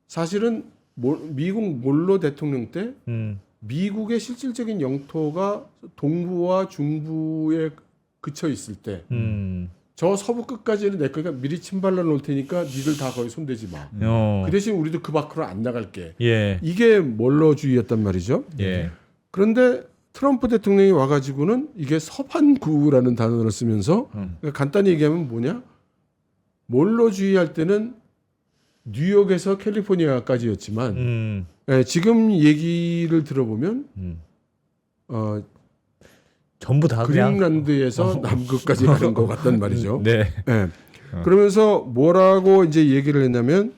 사실은 미국 몬로 대통령 때 미국의 실질적인 영토가 동부와 중부에 그쳐 있을 때 저 서부 끝까지는 내 거니까 미리 침발라 놓을 테니까 니들 다 거기 손대지 마. 그 대신 우리도 그 밖으로 안 나갈게. 예. 이게 몰러주의였단 말이죠. 예. 그런데 트럼프 대통령이 와가지고는 이게 서반구라는 단어를 쓰면서 그러니까 간단히 얘기하면 뭐냐? 몰러주의 할 때는 뉴욕에서 캘리포니아까지였지만 지금 얘기를 들어보면 전부 다 그냥 그린란드에서 남극까지 가는 것 같단 말이죠. 네. 네. 그러면서 뭐라고 이제 얘기를 했냐면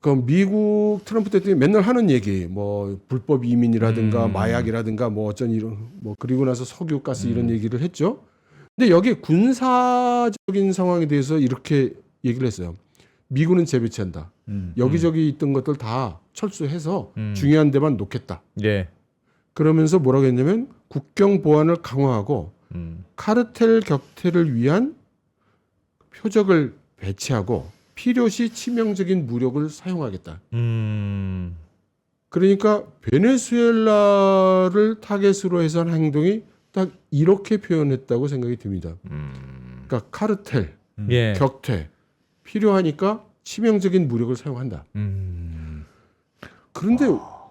그 미국 트럼프 대통령이 맨날 하는 얘기 뭐 불법 이민이라든가 마약이라든가 뭐 어쩐 이런 뭐 그리고 나서 석유 가스 이런 얘기를 했죠. 근데 여기 군사적인 상황에 대해서 이렇게 얘기를 했어요. 미군은 재배치한다. 여기저기 있던 것들 다 철수해서 중요한 데만 놓겠다. 예. 그러면서 뭐라고 했냐면 국경 보안을 강화하고 카르텔 격퇴를 위한 표적을 배치하고 필요시 치명적인 무력을 사용하겠다. 그러니까 베네수엘라를 타겟으로 해서 한 행동이 딱 이렇게 표현했다고 생각이 듭니다. 그러니까 카르텔, 격퇴, 필요하니까 치명적인 무력을 사용한다. 그런데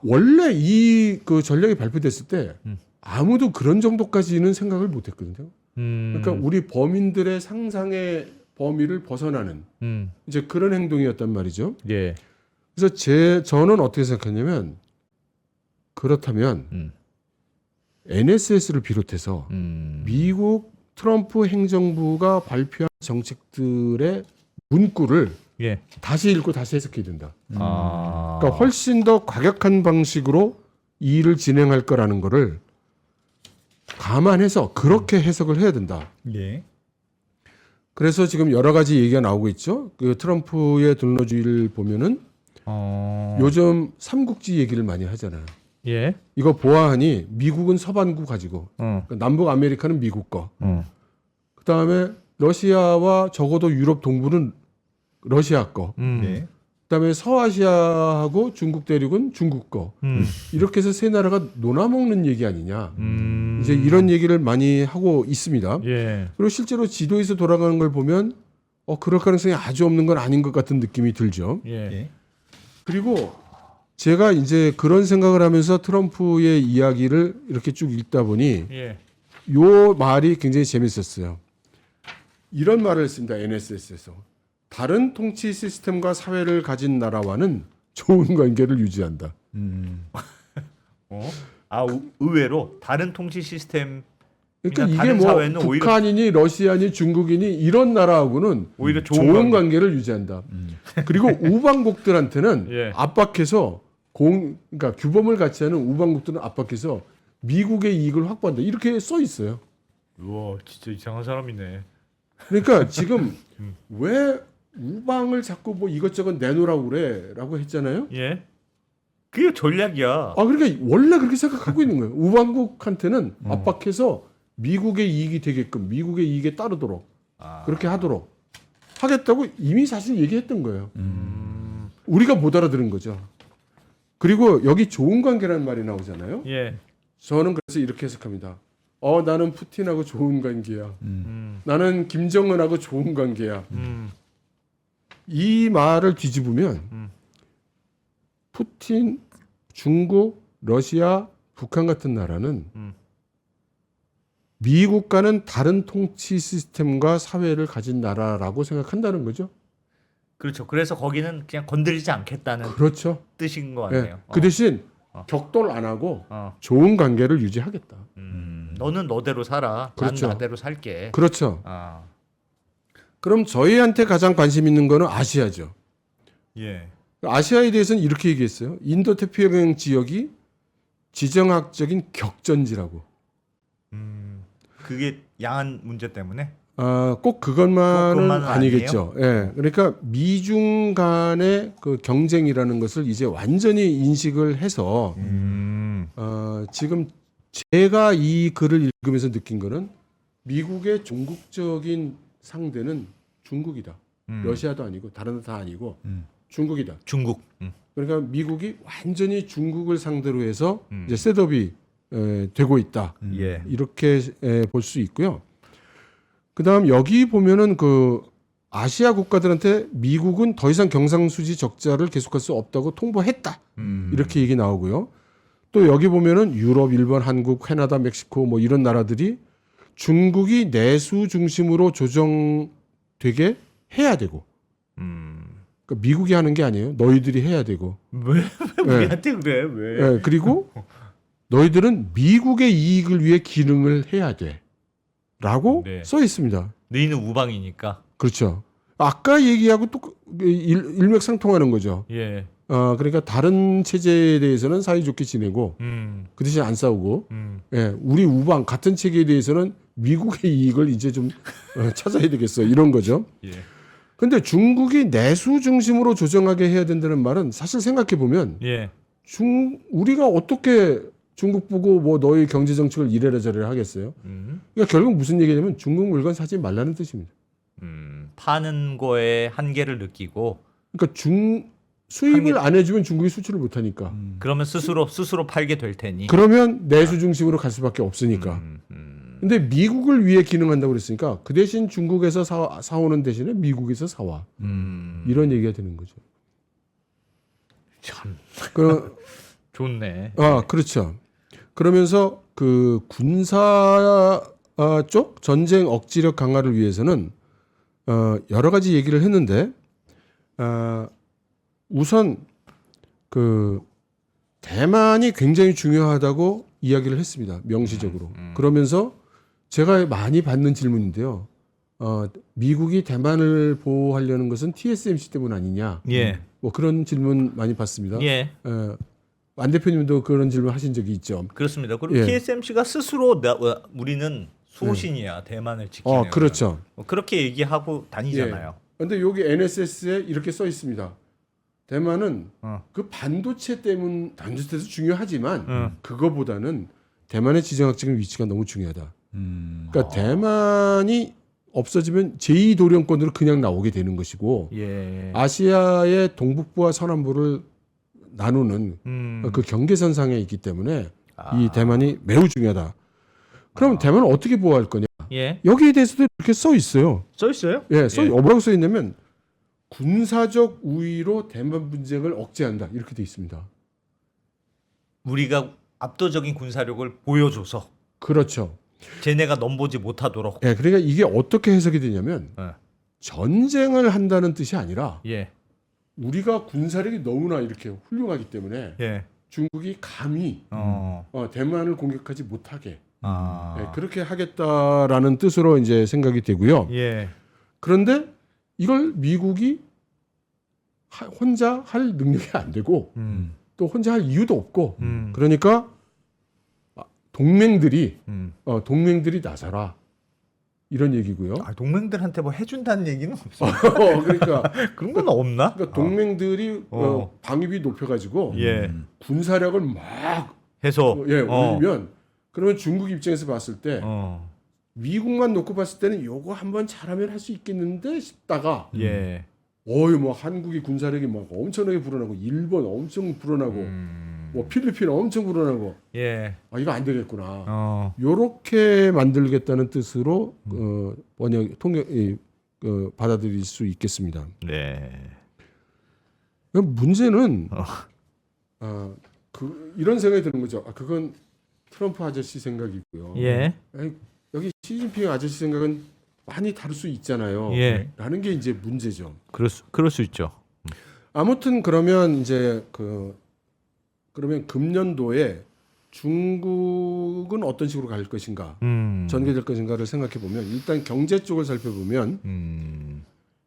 원래 이 그 전략이 발표됐을 때 아무도 그런 정도까지는 생각을 못했거든요. 그러니까 우리 범인들의 상상의 범위를 벗어나는 이제 그런 행동이었단 말이죠. 예. 그래서 저는 어떻게 생각했냐면 그렇다면 NSS를 비롯해서 미국 트럼프 행정부가 발표한 정책들의 문구를 다시 읽고 다시 해석해야 된다. 그러니까 훨씬 더 과격한 방식으로 이 일을 진행할 거라는 거를 감안해서 그렇게 해석을 해야 된다. 예. 그래서 지금 여러 가지 얘기가 나오고 있죠. 그 트럼프의 돈로주의를 보면은 요즘 삼국지 얘기를 많이 하잖아요. 예. 이거 보아하니 미국은 서반구 가지고 그러니까 남북 아메리카는 미국 거. 그다음에 러시아와 적어도 유럽 동부는 러시아 거. 예. 그다음에 서아시아하고 중국 대륙은 중국 거. 이렇게 해서 세 나라가 놀아먹는 얘기 아니냐. 이제 이런 얘기를 많이 하고 있습니다. 예. 그리고 실제로 지도에서 돌아가는 걸 보면 그럴 가능성이 아주 없는 건 아닌 것 같은 느낌이 들죠. 예. 그리고 제가 이제 그런 생각을 하면서 트럼프의 이야기를 이렇게 쭉 읽다 보니 요 말이 굉장히 재밌었어요. 이런 말을 했습니다. NSS에서. 다른 통치 시스템과 사회를 가진 나라와는 좋은 관계를 유지한다. 의외로 다른 통치 시스템 그러니까 이게 다른 뭐 사회는 북한이니 러시아니 중국이니 이런 나라하고는 오히려 좋은 관계를 유지한다. 그리고 우방국들한테는 압박해서 그러니까 규범을 같이 하는 우방국들은 압박해서 미국의 이익을 확보한다. 이렇게 써 있어요. 우와, 진짜 이상한 사람이네. 그러니까 지금 왜 우방을 자꾸 뭐 이것저것 내놓으라고 그래라고 했잖아요. 예. 그게 전략이야. 그러니까 원래 그렇게 생각하고 있는 거예요. 우방국한테는 압박해서 미국의 이익이 되게끔 미국의 이익에 따르도록 그렇게 하도록 하겠다고 이미 사실 얘기했던 거예요. 우리가 못 알아들은 거죠. 그리고 여기 좋은 관계라는 말이 나오잖아요. 예. 저는 그래서 이렇게 해석합니다. 나는 푸틴하고 좋은 관계야. 나는 김정은하고 좋은 관계야. 이 말을 뒤집으면 푸틴, 중국, 러시아, 북한 같은 나라는 미국과는 다른 통치 시스템과 사회를 가진 나라라고 생각한다는 거죠. 그렇죠. 그래서 거기는 그냥 건드리지 않겠다는 그렇죠. 뜻인 것 예. 같네요. 그 대신 격돌 안 하고 어. 좋은 관계를 유지하겠다. 너는 너대로 살아. 그렇죠. 난 나대로 살게. 그렇죠. 아. 그럼 저희한테 가장 관심 있는 거는 아시아죠. 예. 아시아에 대해서는 이렇게 얘기했어요. 인도 태평양 지역이 지정학적인 격전지라고. 그게 양안 문제 때문에? 꼭 그것만은 그것만은 아니겠죠. 예. 그러니까 미중 간의 그 경쟁이라는 것을 이제 완전히 인식을 해서 지금 제가 이 글을 읽으면서 느낀 거는 미국의 종국적인 상대는 중국이다. 러시아도 아니고 다른 데 다 아니고 중국이다. 중국. 그러니까 미국이 완전히 중국을 상대로 해서 이제 셋업이 되고 있다. 예. 이렇게 볼 수 있고요. 그다음 여기 보면은 그 아시아 국가들한테 미국은 더 이상 경상수지 적자를 계속할 수 없다고 통보했다. 이렇게 얘기 나오고요. 또 여기 보면은 유럽, 일본, 한국, 캐나다, 멕시코 뭐 이런 나라들이 중국이 내수 중심으로 조정되게 해야 되고. 그러니까 미국이 하는 게 아니에요. 너희들이 해야 되고. 왜 네. 우리한테 그래? 왜? 네, 그리고 너희들은 미국의 이익을 위해 기능을 해야 돼. 라고 네. 써 있습니다. 너희는 우방이니까. 그렇죠. 아까 얘기하고 또 일맥상통하는 거죠. 예. 그러니까 다른 체제에 대해서는 사이좋게 지내고 그 대신 안 싸우고 예, 우리 우방 같은 체계에 대해서는 미국의 이익을 이제 좀 찾아야 되겠어. 이런 거죠. 예. 근데 중국이 내수 중심으로 조정하게 해야 된다는 말은 사실 생각해 보면 예. 우리가 어떻게 중국 보고 뭐 너희 경제 정책을 이래라 저래라 하겠어요? 그러니까 결국 무슨 얘기냐면 중국 물건 사지 말라는 뜻입니다. 파는 거에 한계를 느끼고 그러니까 수입을 안 해주면 중국이 수출을 못 하니까. 그러면 스스로 팔게 될 테니. 그러면 내수 중심으로 갈 수밖에 없으니까. 근데 미국을 위해 기능한다고 그랬으니까 그 대신 중국에서 사오는 대신에 미국에서 사와. 이런 얘기가 되는 거죠. 참 좋네. 좋네. 그렇죠. 그러면서 그 군사 쪽 전쟁 억지력 강화를 위해서는 여러 가지 얘기를 했는데 우선 그 대만이 굉장히 중요하다고 이야기를 했습니다. 명시적으로. 그러면서 제가 많이 받는 질문인데요. 미국이 대만을 보호하려는 것은 TSMC 때문 아니냐? 예. 뭐 그런 질문 많이 받습니다. 예. 안 대표님도 그런 질문 하신 적이 있죠. 그렇습니다. 그리고 예. TSMC가 스스로 우리는 소신이야. 대만을 지키는. 그렇죠. 그렇게 얘기하고 다니잖아요. 근데 여기 NSS에 이렇게 써 있습니다. 대만은 그 반도체도 중요하지만 그거보다는 대만의 지정학적인 위치가 너무 중요하다. 그러니까 대만이 없어지면 제2도령권으로 그냥 나오게 되는 것이고 예. 아시아의 동북부와 서남부를 나누는 그 경계선상에 있기 때문에 이 대만이 매우 중요하다. 그럼 대만은 어떻게 보호할 거냐? 예. 여기에 대해서도 이렇게 써 있어요. 써 있어요? 예, 뭐라고 써 있냐면 군사적 우위로 대만 분쟁을 억제한다. 이렇게 돼 있습니다. 우리가 압도적인 군사력을 보여줘서 그렇죠. 쟤네가 넘보지 못하도록. 예, 그러니까 이게 어떻게 해석이 되냐면 예. 전쟁을 한다는 뜻이 아니라 예. 우리가 군사력이 너무나 이렇게 훌륭하기 때문에 예. 중국이 감히 대만을 공격하지 못하게 그렇게 하겠다라는 뜻으로 이제 생각이 되고요. 예. 그런데 이걸 미국이 혼자 할 능력이 안 되고 또 혼자 할 이유도 없고 그러니까 동맹들이 나서라 이런 얘기고요. 아, 동맹들한테 뭐 해준다는 얘기는 없어. 그러니까 그런 건 없나? 그러니까 동맹들이 방위비 높여가지고 예. 군사력을 막 해서 올리면 그러면 중국 입장에서 봤을 때 어. 미국만 놓고 봤을 때는 요거 한번 잘하면 할 수 있겠는데 싶다가 예. 뭐 한국이 군사력이 막 엄청나게 불어나고 일본 엄청 불어나고 뭐 필리핀 엄청 불어나고 예. 아 이거 안 되겠구나. 어. 요렇게 만들겠다는 뜻으로 번역 통역 받아들일 수 있겠습니다. 네. 문제는 이런 생각이 드는 거죠. 그건 트럼프 아저씨 생각이고요. 예. 여기 시진핑 아저씨 생각은 많이 다를 수 있잖아요. 예. 라는 게 이제 문제죠. 그럴 수 있죠. 아무튼 그러면 이제 그러면 금년도에 중국은 어떤 식으로 갈 것인가, 전개될 것인가를 생각해 보면 일단 경제 쪽을 살펴보면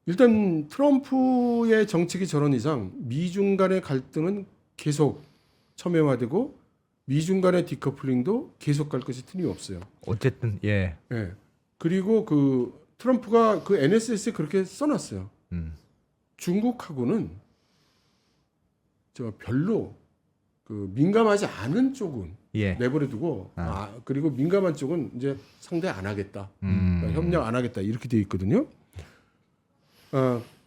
일단 트럼프의 정책이 저런 이상 미중 간의 갈등은 계속 첨예화되고 미중 간의 디커플링도 계속 갈 것이 틀림없어요. 어쨌든 예. 예. 그리고 트럼프가 NSS에 그렇게 써놨어요. 중국하고는 별로 민감하지 않은 쪽은 예. 내버려두고 그리고 민감한 쪽은 이제 상대 안 하겠다. 그러니까 협력 안 하겠다. 이렇게 돼 있거든요.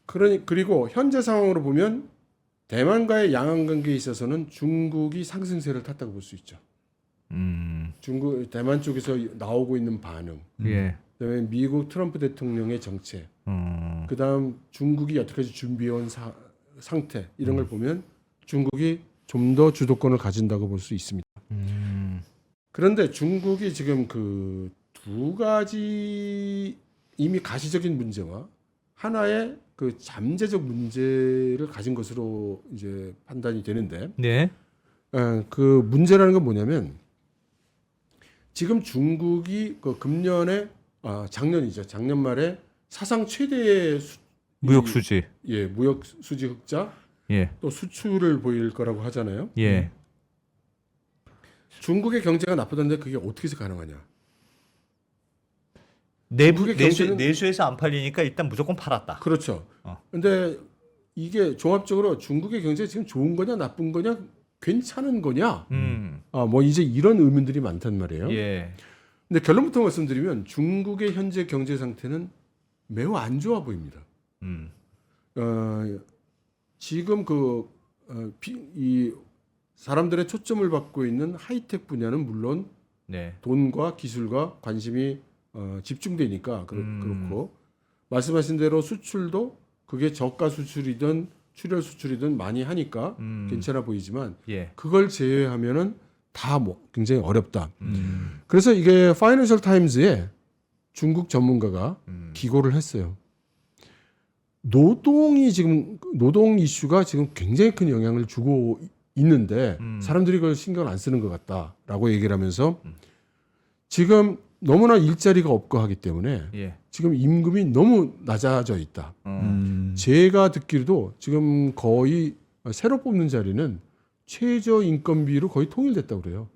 그리고 현재 상황으로 보면 대만과의 양안 관계에 있어서는 중국이 상승세를 탔다고 볼 수 있죠. 대만 쪽에서 나오고 있는 반응, 예. 그다음에 미국 트럼프 대통령의 정책, 그다음 중국이 여태까지 준비해온 상태 이런 걸 보면 중국이 좀 더 주도권을 가진다고 볼 수 있습니다. 그런데 중국이 지금 두 가지 이미 가시적인 문제와 하나의 잠재적 문제를 가진 것으로 이제 판단이 되는데, 네. 그 문제라는 건 뭐냐면 지금 중국이 금년에 작년이죠. 작년 말에 사상 최대의 무역 수지. 무역 수지 흑자, 예. 또 수출을 보일 거라고 하잖아요. 예. 중국의 경제가 나쁘다는데 그게 어떻게 해서 가능하냐? 내수에서 안 팔리니까 일단 무조건 팔았다. 그렇죠. 근데 이게 종합적으로 중국의 경제가 지금 좋은 거냐 나쁜 거냐 괜찮은 거냐? 뭐 이제 이런 의문들이 많단 말이에요. 예. 근데 결론부터 말씀드리면 중국의 현재 경제 상태는 매우 안 좋아 보입니다. 지금 이 사람들의 초점을 받고 있는 하이텍 분야는 물론 네. 돈과 기술과 관심이 집중되니까 그렇고 말씀하신 대로 수출도 그게 저가 수출이든 출혈 수출이든 많이 하니까 괜찮아 보이지만 예. 그걸 제외하면은 다 뭐 굉장히 어렵다. 그래서 이게 파이낸셜 타임즈에 중국 전문가가 기고를 했어요. 노동 이슈가 지금 굉장히 큰 영향을 주고 있는데 사람들이 그걸 신경을 안 쓰는 것 같다라고 얘기를 하면서 지금 너무나 일자리가 없고 하기 때문에 예. 지금 임금이 너무 낮아져 있다. 제가 듣기로도 지금 거의 새로 뽑는 자리는 최저 인건비로 거의 통일됐다고 그래요.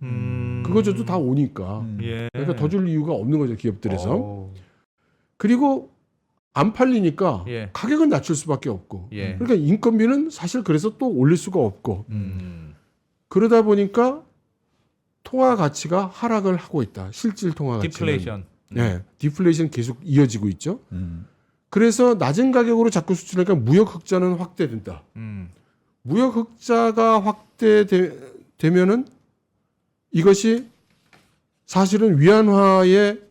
그거저도 다 오니까. 예. 그러니까 더 줄 이유가 없는 거죠, 기업들에서. 그리고 안 팔리니까 예. 가격은 낮출 수밖에 없고. 예. 그러니까 인건비는 사실 그래서 또 올릴 수가 없고. 그러다 보니까 통화 가치가 하락을 하고 있다. 실질 통화 가치는. 디플레이션. 네, 디플레이션 계속 이어지고 있죠. 그래서 낮은 가격으로 자꾸 수출하니까 무역 흑자는 확대된다. 무역 흑자가 확대되면은 이것이 사실은 위안화의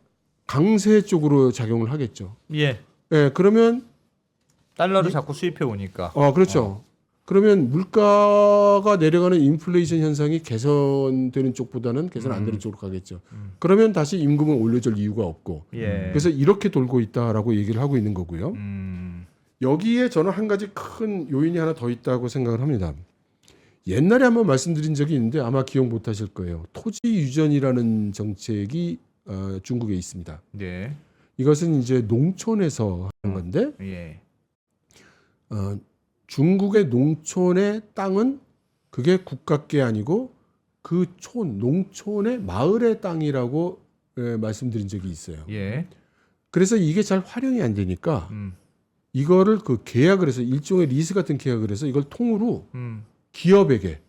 강세 쪽으로 작용을 하겠죠. 예. 예, 그러면 달러를 자꾸 수입해 오니까. 그렇죠. 그러면 물가가 내려가는 인플레이션 현상이 개선되는 쪽보다는 개선 안 되는 쪽으로 가겠죠. 그러면 다시 임금을 올려줄 이유가 없고. 예. 그래서 이렇게 돌고 있다라고 얘기를 하고 있는 거고요. 여기에 저는 한 가지 큰 요인이 하나 더 있다고 생각을 합니다. 옛날에 한번 말씀드린 적이 있는데 아마 기억 못 하실 거예요. 토지 유전이라는 정책이 중국에 있습니다. 네. 이것은 이제 농촌에서 하는 건데 예. 중국의 농촌의 땅은 그게 국가께 아니고 그 농촌의 마을의 땅이라고 말씀드린 적이 있어요. 예. 그래서 이게 잘 활용이 안 되니까 이거를 그 계약을 해서 일종의 리스 같은 계약을 해서 이걸 통으로 기업에게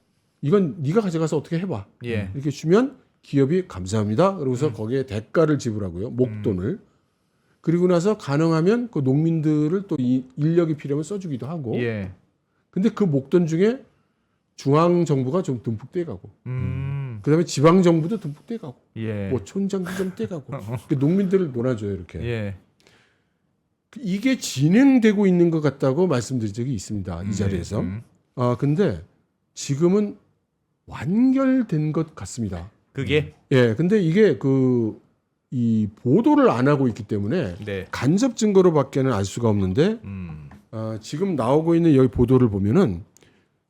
이건 네가 가져가서 어떻게 해봐. 예. 이렇게 주면 기업이 감사합니다. 그러고서 거기에 대가를 지불하고요. 목돈을. 그리고 나서 가능하면 그 농민들을 또 이 인력이 필요하면 써주기도 하고. 예. 근데 그 목돈 중에 중앙 정부가 좀 듬뿍 떼가고, 그다음에 지방 정부도 듬뿍 떼가고, 예. 뭐 촌장도 좀 떼가고, 그 농민들을 놀아줘요 이렇게. 예. 이게 진행되고 있는 것 같다고 말씀드린 적이 있습니다 이 자리에서. 아 근데 지금은 완결된 것 같습니다. 그게 예, 근데 이게 이 보도를 안 하고 있기 때문에 네. 간접 증거로밖에는 알 수가 없는데 지금 나오고 있는 여기 보도를 보면은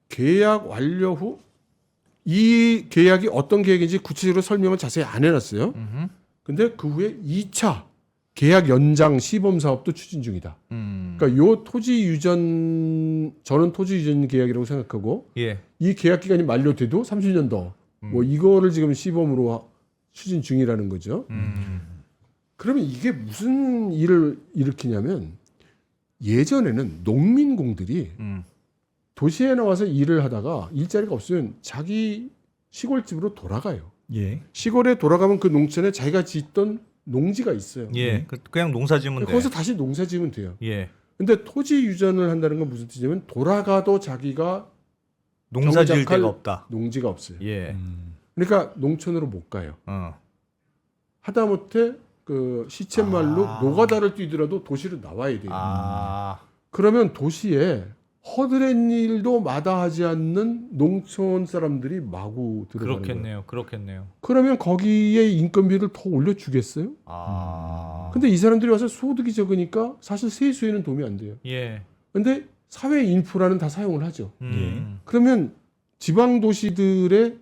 계약 완료 후 이 계약이 어떤 계약인지 구체적으로 설명을 자세히 안 해놨어요. 근데 그 후에 2차 계약 연장 시범 사업도 추진 중이다. 그러니까 요 토지 유전 저는 토지 유전 계약이라고 생각하고 예. 이 계약 기간이 만료돼도 30년 더 뭐 이거를 지금 시범으로 추진 중이라는 거죠. 그러면 이게 무슨 일을 일으키냐면 예전에는 농민공들이 도시에 나와서 일을 하다가 일자리가 없으면 자기 시골집으로 돌아가요. 예. 시골에 돌아가면 그 농촌에 자기가 짓던 농지가 있어요. 예. 그냥 농사 지으면 돼. 거기서 다시 농사 지으면 돼요. 예. 근데 토지 유전을 한다는 건 무슨 뜻이냐면 돌아가도 자기가 농사 지을 정작할 데가 없다. 농지가 없어요. 예. 그러니까 농촌으로 못 가요. 하다못해 그 시쳇말로 노가다를 뛰더라도 도시로 나와야 돼요. 그러면 도시에 허드렛 일도 마다하지 않는 농촌 사람들이 마구 들어가는 거예요. 그렇겠네요. 그러면 거기에 인건비를 더 올려주겠어요? 근데 이 사람들이 와서 소득이 적으니까 사실 세수에는 도움이 안 돼요. 예. 근데 사회 인프라는 다 사용을 하죠. 예. 그러면 지방 도시들의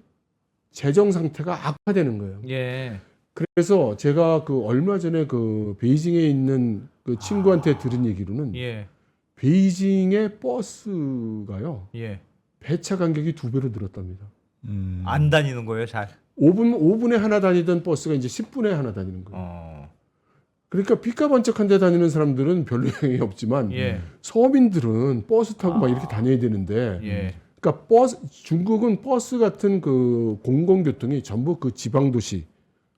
재정 상태가 악화되는 거예요. 예. 그래서 제가 그 얼마 전에 그 베이징에 있는 그 친구한테 들은 얘기로는 예. 베이징의 버스가요. 예. 배차 간격이 2배로 늘었답니다. 안 다니는 거예요, 잘. 5분에 하나 다니던 버스가 이제 10분에 하나 다니는 거예요. 그러니까 삐까번쩍한 데 다니는 사람들은 별로 영향이 없지만 예. 서민들은 버스 타고 막 이렇게 다녀야 되는데 예. 그러니까 중국은 버스 같은 그 공공교통이 전부 그 지방 도시,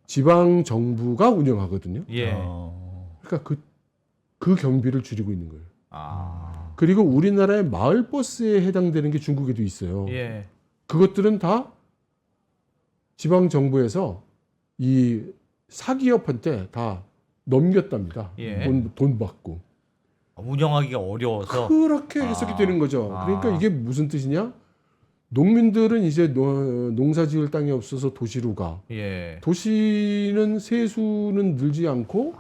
지방 정부가 운영하거든요. 예. 그러니까 그 경비를 줄이고 있는 거예요. 아. 그리고 우리나라의 마을 버스에 해당되는 게 중국에도 있어요. 예. 그것들은 다 지방 정부에서 이 사기업한테 다 넘겼답니다. 예. 돈 받고. 운영하기가 어려워서. 그렇게 해석이 되는 거죠. 그러니까 이게 무슨 뜻이냐? 농민들은 이제 농사 지을 땅이 없어서 도시로 가. 예. 도시는 세수는 늘지 않고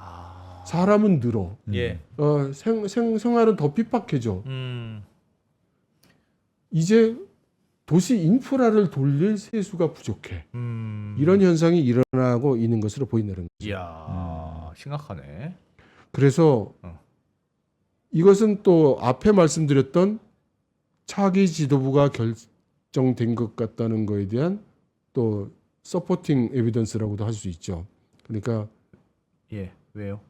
사람은 늘어. 예. 생활은 더 핍박해져. 이제 도시 인프라를 돌릴 세수가 부족해. 이런 현상이 일어나고 있는 것으로 보인다는 거죠. 이야, 심각하네. 그래서 이것은 또 앞에 말씀드렸던 차기 지도부가 결정된 것 같다는 거에 대한 또 서포팅 에비던스라고도 할 수 있죠. 그러니까 예, 왜요?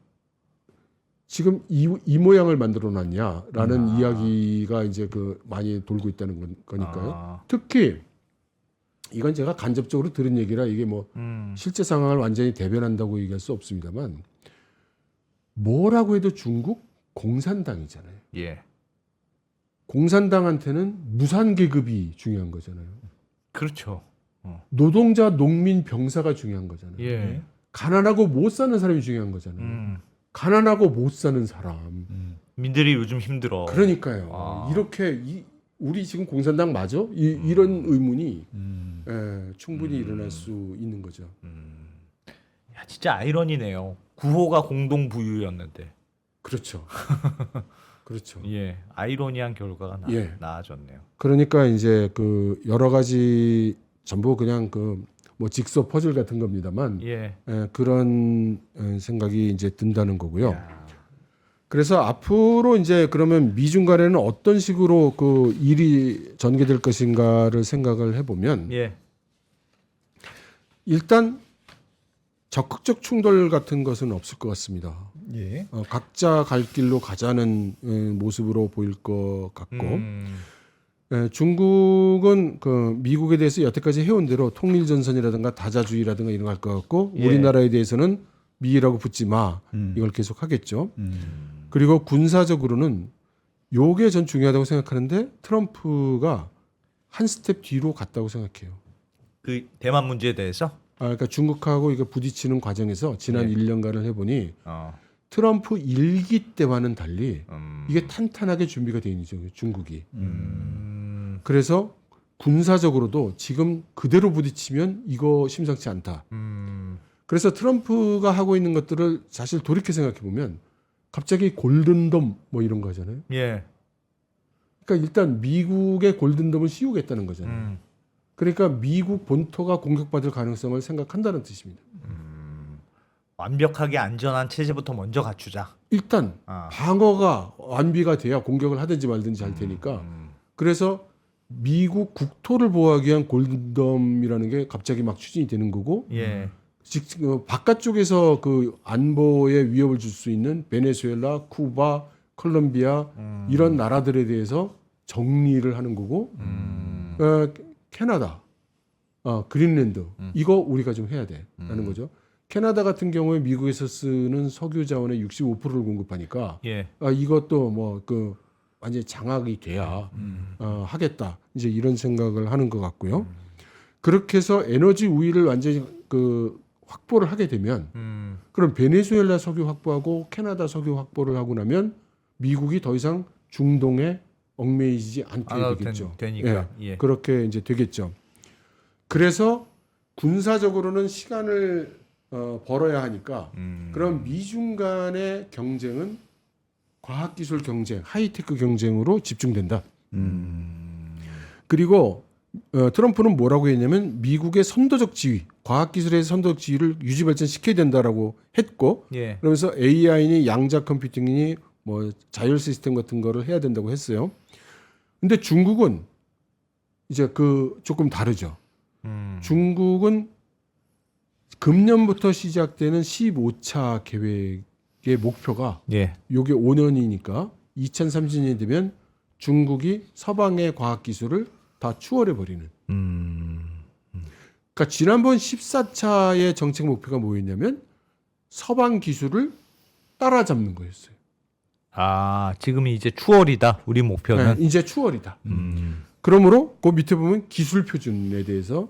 지금 이 모양을 만들어 놨냐라는 이야기가 이제 그 많이 돌고 있다는 거니까요. 특히 이건 제가 간접적으로 들은 얘기라 이게 뭐 실제 상황을 완전히 대변한다고 얘기할 수 없습니다만 뭐라고 해도 중국 공산당이잖아요. 예. 공산당한테는 무산 계급이 중요한 거잖아요. 그렇죠. 노동자, 농민, 병사가 중요한 거잖아요. 예. 가난하고 못 사는 사람이 중요한 거잖아요. 가난하고 못 사는 사람. 민들이 요즘 힘들어. 그러니까요. 이렇게 우리 지금 공산당 맞아? 이런 의문이 충분히 일어날 수 있는 거죠. 야, 진짜 아이러니네요. 구호가 공동 부유였는데. 그렇죠. 그렇죠. 예, 아이러니한 결과가 나아졌네요. 그러니까 이제 그 여러 가지 전부 그냥 그 뭐 직소 퍼즐 같은 겁니다만 그런 생각이 이제 든다는 거고요. 그래서 앞으로 이제 그러면 미중 간에는 어떤 식으로 그 일이 전개될 것인가를 생각을 해보면 일단 적극적 충돌 같은 것은 없을 것 같습니다. 예. 각자 갈 길로 가자는 모습으로 보일 것 같고 중국은 그 미국에 대해서 여태까지 해온 대로 통일전선이라든가 다자주의라든가 이런 거 할 것 같고 예. 우리나라에 대해서는 미라고 붙지 마 이걸 계속 하겠죠. 그리고 군사적으로는 요게 전 중요하다고 생각하는데 트럼프가 한 스텝 뒤로 갔다고 생각해요. 그 대만 문제에 대해서 그러니까 중국하고 이거 부딪히는 과정에서 지난 네. 1년간을 해보니 트럼프 일기 때와는 달리 이게 탄탄하게 준비가 되어 있는 거죠, 중국이. 그래서 군사적으로도 지금 그대로 부딪히면 이거 심상치 않다. 그래서 트럼프가 하고 있는 것들을 사실 돌이켜 생각해 보면 갑자기 골든돔 뭐 이런 거 하잖아요. 예. 그러니까 일단 미국의 골든돔을 씌우겠다는 거잖아요. 그러니까 미국 본토가 공격받을 가능성을 생각한다는 뜻입니다. 완벽하게 안전한 체제부터 먼저 갖추자. 일단 방어가 완비가 돼야 공격을 하든지 말든지 할 테니까. 그래서 미국 국토를 보호하기 위한 골든돔이라는 게 갑자기 막 추진이 되는 거고 예. 바깥쪽에서 그 안보에 위협을 줄 수 있는 베네수엘라, 쿠바, 콜롬비아 이런 나라들에 대해서 정리를 하는 거고 캐나다, 그린랜드 이거 우리가 좀 해야 돼라는 거죠. 캐나다 같은 경우에 미국에서 쓰는 석유 자원의 65%를 공급하니까 예. 이것도 뭐 그 완전히 장악이 돼야 하겠다 이제 이런 생각을 하는 것 같고요. 그렇게 해서 에너지 우위를 완전히 그 확보를 하게 되면 그럼 베네수엘라 석유 확보하고 캐나다 석유 확보를 하고 나면 미국이 더 이상 중동에 얽매이지 않게 되겠죠. 되니까. 예, 그렇게 이제 되겠죠. 그래서 군사적으로는 시간을 벌어야 하니까 그럼 미중 간의 경쟁은 과학기술 경쟁, 하이테크 경쟁으로 집중된다. 그리고 트럼프는 뭐라고 했냐면 미국의 선도적 지위, 과학기술의 선도적 지위를 유지 발전시켜야 된다라고 했고 예. 그러면서 AI니 양자 컴퓨팅이니 뭐 자율 시스템 같은 거를 해야 된다고 했어요. 근데 중국은 이제 그 조금 다르죠. 중국은 금년부터 시작되는 15차 계획의 목표가 예. 요게 5년이니까 2030년이 되면 중국이 서방의 과학기술을 다 추월해 버리는. 그러니까 지난번 14차의 정책 목표가 뭐였냐면 서방 기술을 따라잡는 거였어요. 지금이 이제 추월이다. 우리 목표는. 네, 이제 추월이다. 그러므로 그 밑에 보면 기술 표준에 대해서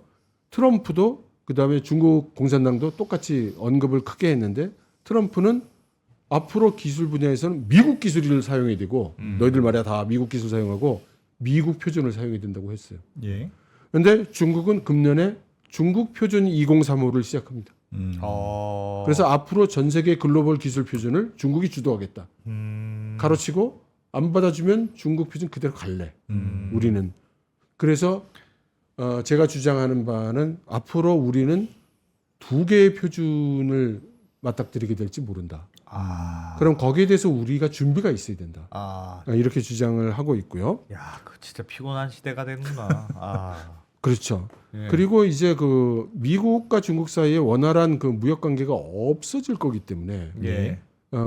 트럼프도 그다음에 중국 공산당도 똑같이 언급을 크게 했는데 트럼프는 앞으로 기술 분야에서는 미국 기술을 사용해야 되고 너희들 말이야 다 미국 기술 사용하고 미국 표준을 사용해야 된다고 했어요. 예. 그런데 중국은 금년에 중국 표준 2035를 시작합니다. 그래서 앞으로 전 세계 글로벌 기술 표준을 중국이 주도하겠다. 가로치고 안 받아주면 중국 표준 그대로 갈래. 우리는. 그래서 제가 주장하는 바는 앞으로 우리는 2개의 표준을 맞닥뜨리게 될지 모른다. 그럼 거기에 대해서 우리가 준비가 있어야 된다. 이렇게 주장을 하고 있고요. 야, 그 진짜 피곤한 시대가 되는구나. 그렇죠. 예. 그리고 이제 그 미국과 중국 사이에 원활한 그 무역 관계가 없어질 거기 때문에 예.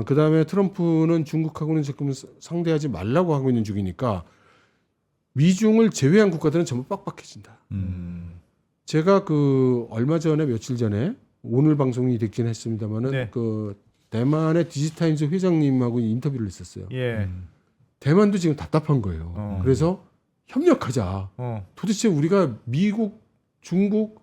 그 다음에 트럼프는 중국하고는 지금 상대하지 말라고 하고 있는 중이니까 미중을 제외한 국가들은 전부 빡빡해진다. 제가 그 얼마 전에 며칠 전에 오늘 방송이 됐긴 했습니다만은 네. 그 대만의 디지타임즈 회장님하고 인터뷰를 했었어요. 예. 대만도 지금 답답한 거예요. 그래서 협력하자. 도대체 우리가 미국, 중국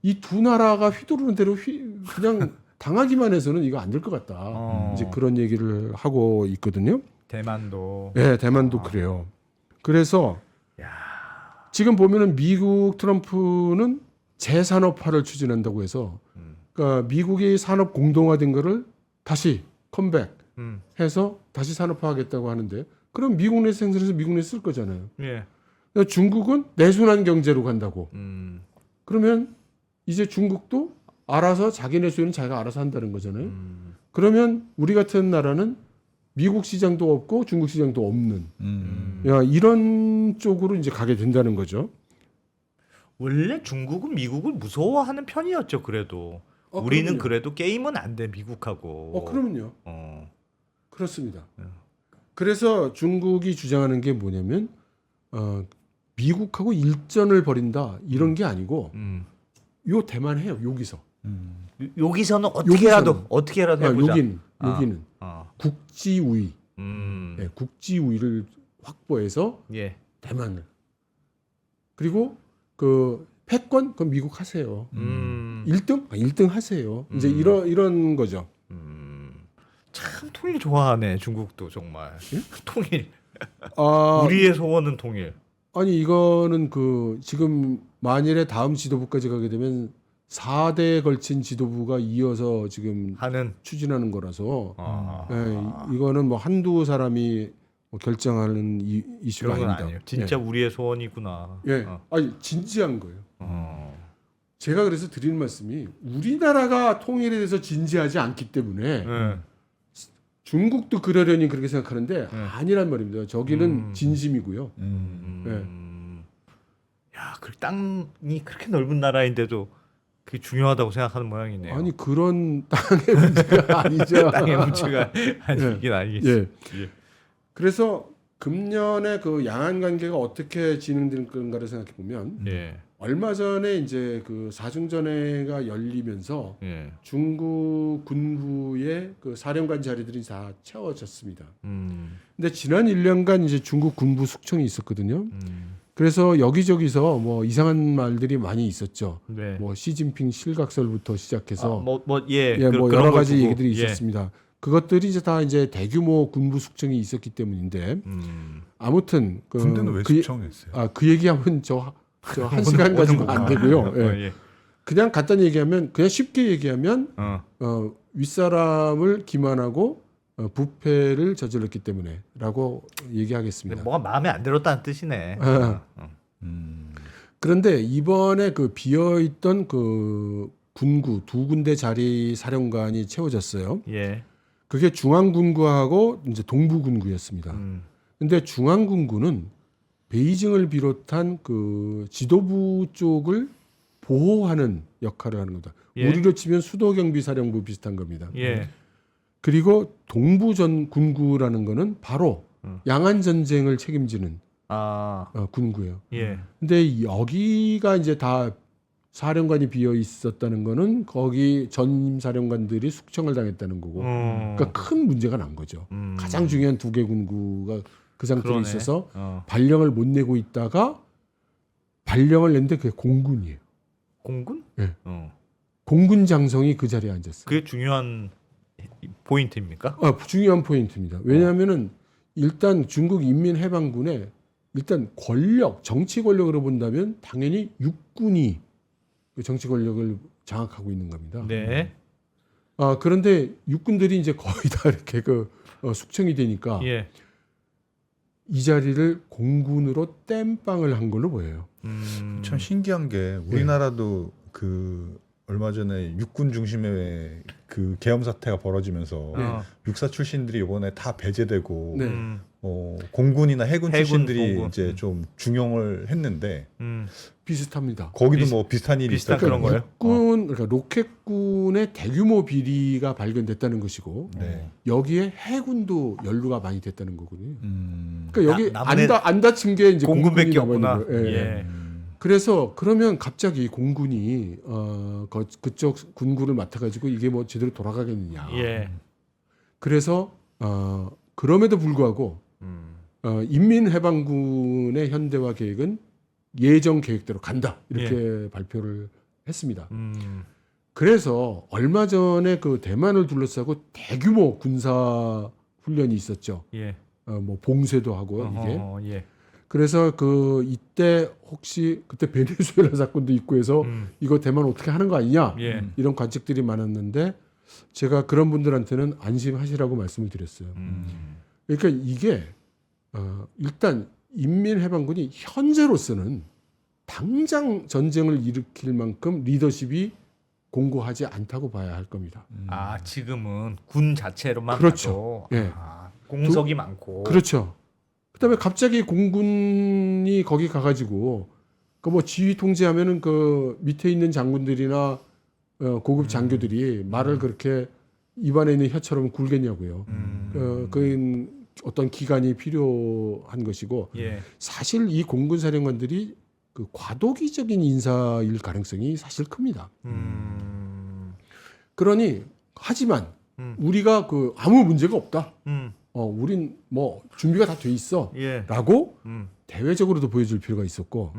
이 두 나라가 휘두르는 대로 그냥 당하기만 해서는 이거 안 될 것 같다. 이제 그런 얘기를 하고 있거든요. 대만도. 네, 대만도 그래요. 그래서 지금 보면은 미국 트럼프는 재산업화를 추진한다고 해서 그러니까 미국이 산업 공동화된 거를 다시 컴백해서 다시 산업화하겠다고 하는데 그럼 미국 내 생산해서 미국 내 쓸 거잖아요. 예. 그러니까 중국은 내순환 경제로 간다고. 그러면 이제 중국도 알아서 자기네 수요는 자기가 알아서 한다는 거잖아요. 그러면 우리 같은 나라는 미국 시장도 없고 중국 시장도 없는 이런 쪽으로 이제 가게 된다는 거죠. 원래 중국은 미국을 무서워하는 편이었죠. 그래도 우리는 그럼요. 그래도 게임은 안 돼 미국하고. 그러면요. 어. 그렇습니다. 그래서 중국이 주장하는 게 뭐냐면 미국하고 일전을 벌인다 이런 게 아니고 요 대만 해요. 여기서. 여기서는 어떻게라도 해보자. 여기는 국지 우위. 네, 국지 우위를 확보해서 예. 대만을. 그리고 그 패권 그럼 미국 하세요. 1등? 1등 하세요. 이제 이런 거죠. 참 통일 좋아하네 중국도 정말. 통일. 아, 우리의 소원은 통일. 아니 이거는 그 지금 만일에 다음 지도부까지 가게 되면 4대에 걸친 지도부가 이어서 지금 하는. 추진하는 거라서 아. 예, 이거는 뭐 한두 사람이 뭐 결정하는 이슈가 그런 건 아닙니다. 아니에요. 진짜 우리의 소원이구나. 예, 아니 진지한 거예요. 제가 그래서 드리는 말씀이 우리나라가 통일에 대해서 진지하지 않기 때문에 예. 중국도 그러려니 그렇게 생각하는데 아니란 말입니다. 저기는 진심이고요. 예. 야, 그 땅이 그렇게 넓은 나라인데도 그게 중요하다고 생각하는 모양이네요. 아니 그런 땅의 문제가 아니죠. 땅의 문제가 아니긴 아니겠지. 예. 그래서 금년에 그 양안 관계가 어떻게 진행될 건가를 생각해 보면 예. 얼마 전에 이제 그 사중전회가 열리면서 예. 중국 군부의 그 사령관 자리들이 다 채워졌습니다. 음. 근데 지난 1년간 이제 중국 군부 숙청이 있었거든요. 그래서 여기저기서 뭐 이상한 말들이 많이 있었죠. 네. 뭐 시진핑 실각설부터 시작해서 뭐 뭐 그런 여러 걸 가지 두고, 얘기들이 예. 있었습니다. 그것들이 이제 다 이제 대규모 군부 숙청이 있었기 때문인데 아무튼 그 군대는 왜 숙청했어요? 그 얘기하면 저 한 시간 가지고 안 되고요. 예. 예. 그냥 간단히 얘기하면 그냥 쉽게 얘기하면 윗사람을 기만하고 부패를 저질렀기 때문에라고 얘기하겠습니다. 뭐가 마음에 안 들었다는 뜻이네. 그런데 이번에 그 비어 있던 그 군구 두 군데 자리 사령관이 채워졌어요. 예. 그게 중앙군구하고 이제 동부군구였습니다. 근데 중앙군구는 베이징을 비롯한 그 지도부 쪽을 보호하는 역할을 하는 겁니다. 예. 우리로 치면 수도경비사령부 비슷한 겁니다. 예. 그리고 동부전군구라는 거는 바로 양안 전쟁을 책임지는 군구예요. 예. 근데 여기가 이제 다 사령관이 비어 있었다는 거는 거기 전임 사령관들이 숙청을 당했다는 거고, 그러니까 큰 문제가 난 거죠. 가장 중요한 두 개 군구가 그 상태로 그러네. 있어서 발령을 못 내고 있다가 발령을 냈는데 그게 공군이에요. 공군? 예. 공군 장성이 그 자리에 앉았어요. 그게 중요한 포인트입니까? 중요한 포인트입니다. 왜냐하면은 일단 중국 인민해방군의 일단 권력, 정치 권력으로 본다면 당연히 육군이 그 정치 권력을 장악하고 있는 겁니다. 네. 그런데 육군들이 이제 거의 다 이렇게 숙청이 되니까 예. 이 자리를 공군으로 땜빵을 한 걸로 보여요. 참 신기한 게 우리나라도 그 얼마 전에 육군 중심의 그 계엄 사태가 벌어지면서 육사 출신들이 이번에 다 배제되고 네. 공군이나 해군 출신들이 공군. 이제 좀 중용을 했는데 비슷합니다. 거기도 뭐 비슷한 일이 비슷한 있었죠. 그런 거예요? 육군, 그러니까 로켓군의 대규모 비리가 발견됐다는 것이고 네. 여기에 해군도 연루가 많이 됐다는 거거든요. 그러니까 여기 남은 안 다친 게 이제 공군밖에 공군이 남아 없구나. 있는 거예요. 예. 그래서 그러면 갑자기 공군이 그쪽 군구를 맡아가지고 이게 뭐 제대로 돌아가겠느냐. 예. 그래서 그럼에도 불구하고 인민해방군의 현대화 계획은 예정 계획대로 간다 이렇게 발표를 했습니다. 그래서 얼마 전에 그 대만을 둘러싸고 대규모 군사 훈련이 있었죠. 예. 뭐 봉쇄도 하고 이게. 예. 그래서 이때 혹시 그때 베네수엘라 사건도 있고 해서 이거 대만 어떻게 하는 거 아니냐 예. 이런 관측들이 많았는데 제가 그런 분들한테는 안심하시라고 말씀을 드렸어요. 그러니까 이게 일단 인민해방군이 현재로서는 당장 전쟁을 일으킬 만큼 리더십이 공고하지 않다고 봐야 할 겁니다. 지금은 군 자체로만 그렇죠. 봐도 예. 공석이 많고. 그렇죠. 그다음에 갑자기 공군이 거기 가가지고 그 뭐 지휘 통제하면은 그 밑에 있는 장군들이나 고급 장교들이 말을 그렇게 입안에 있는 혀처럼 굴겠냐고요. 그 어떤 기간이 필요한 것이고 예. 사실 이 공군사령관들이 그 과도기적인 인사일 가능성이 사실 큽니다. 그러니 하지만 우리가 그 아무 문제가 없다. 우린 뭐 준비가 다 돼 있어. 예. 라고 대외적으로도 보여줄 필요가 있었고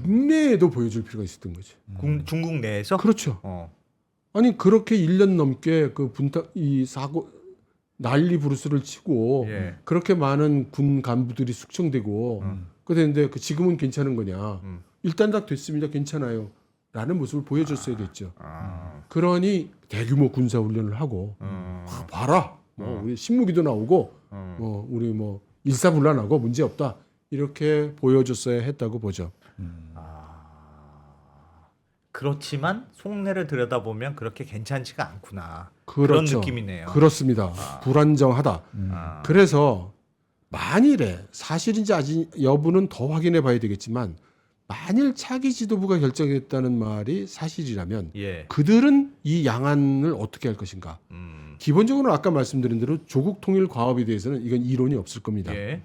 국내에도 보여줄 필요가 있었던 거죠. 중국 내에서 그렇죠. 어. 아니 그렇게 1년 넘게 그 이 사고 난리 부르스를 치고 예. 그렇게 많은 군 간부들이 숙청되고 그랬는데 그 지금은 괜찮은 거냐? 일단 다 됐습니다. 괜찮아요. 라는 모습을 보여줬어야 됐죠. 그러니 대규모 군사 훈련을 하고 봐라. 뭐 우리 신무기도 나오고 우리 뭐 일사불란하고 문제 없다. 이렇게 보여줬어야 했다고 보죠. 그렇지만 속내를 들여다보면 그렇게 괜찮지가 않구나. 그렇죠. 그런 느낌이네요. 그렇습니다. 불안정하다. 그래서 만일에 사실인지 아직 여부는 더 확인해 봐야 되겠지만 만일 차기 지도부가 결정했다는 말이 사실이라면 예. 그들은 이 양안을 어떻게 할 것인가. 기본적으로 아까 말씀드린 대로 조국 통일 과업에 대해서는 이건 이론이 없을 겁니다. 예.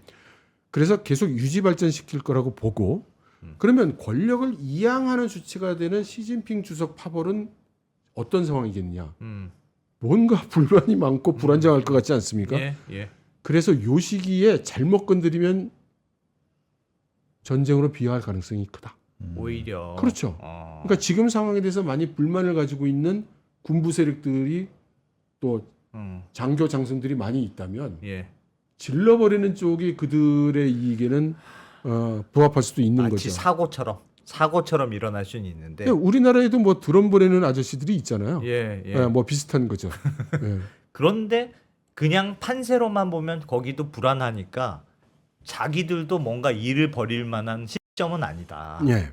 그래서 계속 유지 발전시킬 거라고 보고 그러면 권력을 이양하는 주체가 되는 시진핑 주석 파벌은 어떤 상황이겠느냐. 뭔가 불만이 많고 불안정할 것 같지 않습니까? 예. 예. 그래서 요 시기에 잘못 건드리면 전쟁으로 비화할 가능성이 크다. 오히려 그렇죠. 그러니까 지금 상황에 대해서 많이 불만을 가지고 있는 군부 세력들이 또 장교 장성들이 많이 있다면 예. 질러버리는 쪽이 그들의 이익에는 부합할 수도 있는 마치 거죠. 사고처럼 일어날 수는 있는데. 네, 우리나라에도 뭐 드럼 보내는 아저씨들이 있잖아요. 예. 예. 뭐 비슷한 거죠. 예. 그런데 그냥 판세로만 보면 거기도 불안하니까 자기들도 뭔가 일을 벌일 만한 시점은 아니다. 예.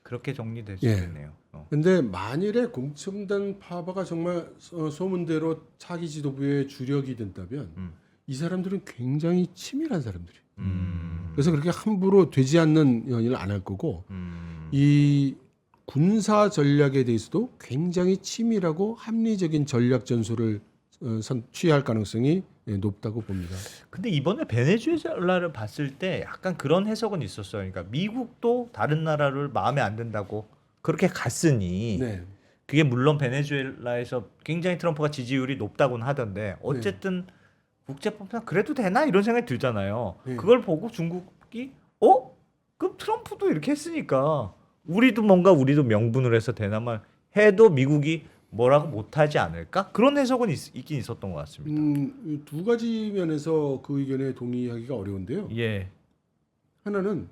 그렇게 정리될 수 예. 있겠네요. 근데 만일에 공청단 파바가 정말 소문대로 차기 지도부의 주력이 된다면 이 사람들은 굉장히 치밀한 사람들이에요. 그래서 그렇게 함부로 되지 않는 일을 안 할 거고 이 군사 전략에 대해서도 굉장히 치밀하고 합리적인 전략 전술을 취할 가능성이 높다고 봅니다. 근데 이번에 베네수엘라를 봤을 때 약간 그런 해석은 있었어요. 그러니까 미국도 다른 나라를 마음에 안 든다고 그렇게 갔으니 네. 그게 물론 베네수엘라에서 굉장히 트럼프가 지지율이 높다고는 하던데 어쨌든 국제법상 그래도 되나 이런 생각이 들잖아요. 네. 그걸 보고 중국이 그럼 트럼프도 이렇게 했으니까 우리도 명분을 해서 되나마 해도 미국이 뭐라고 못하지 않을까? 그런 해석은 있긴 있었던 것 같습니다. 두 가지 면에서 그 의견에 동의하기가 어려운데요. 예. 하나는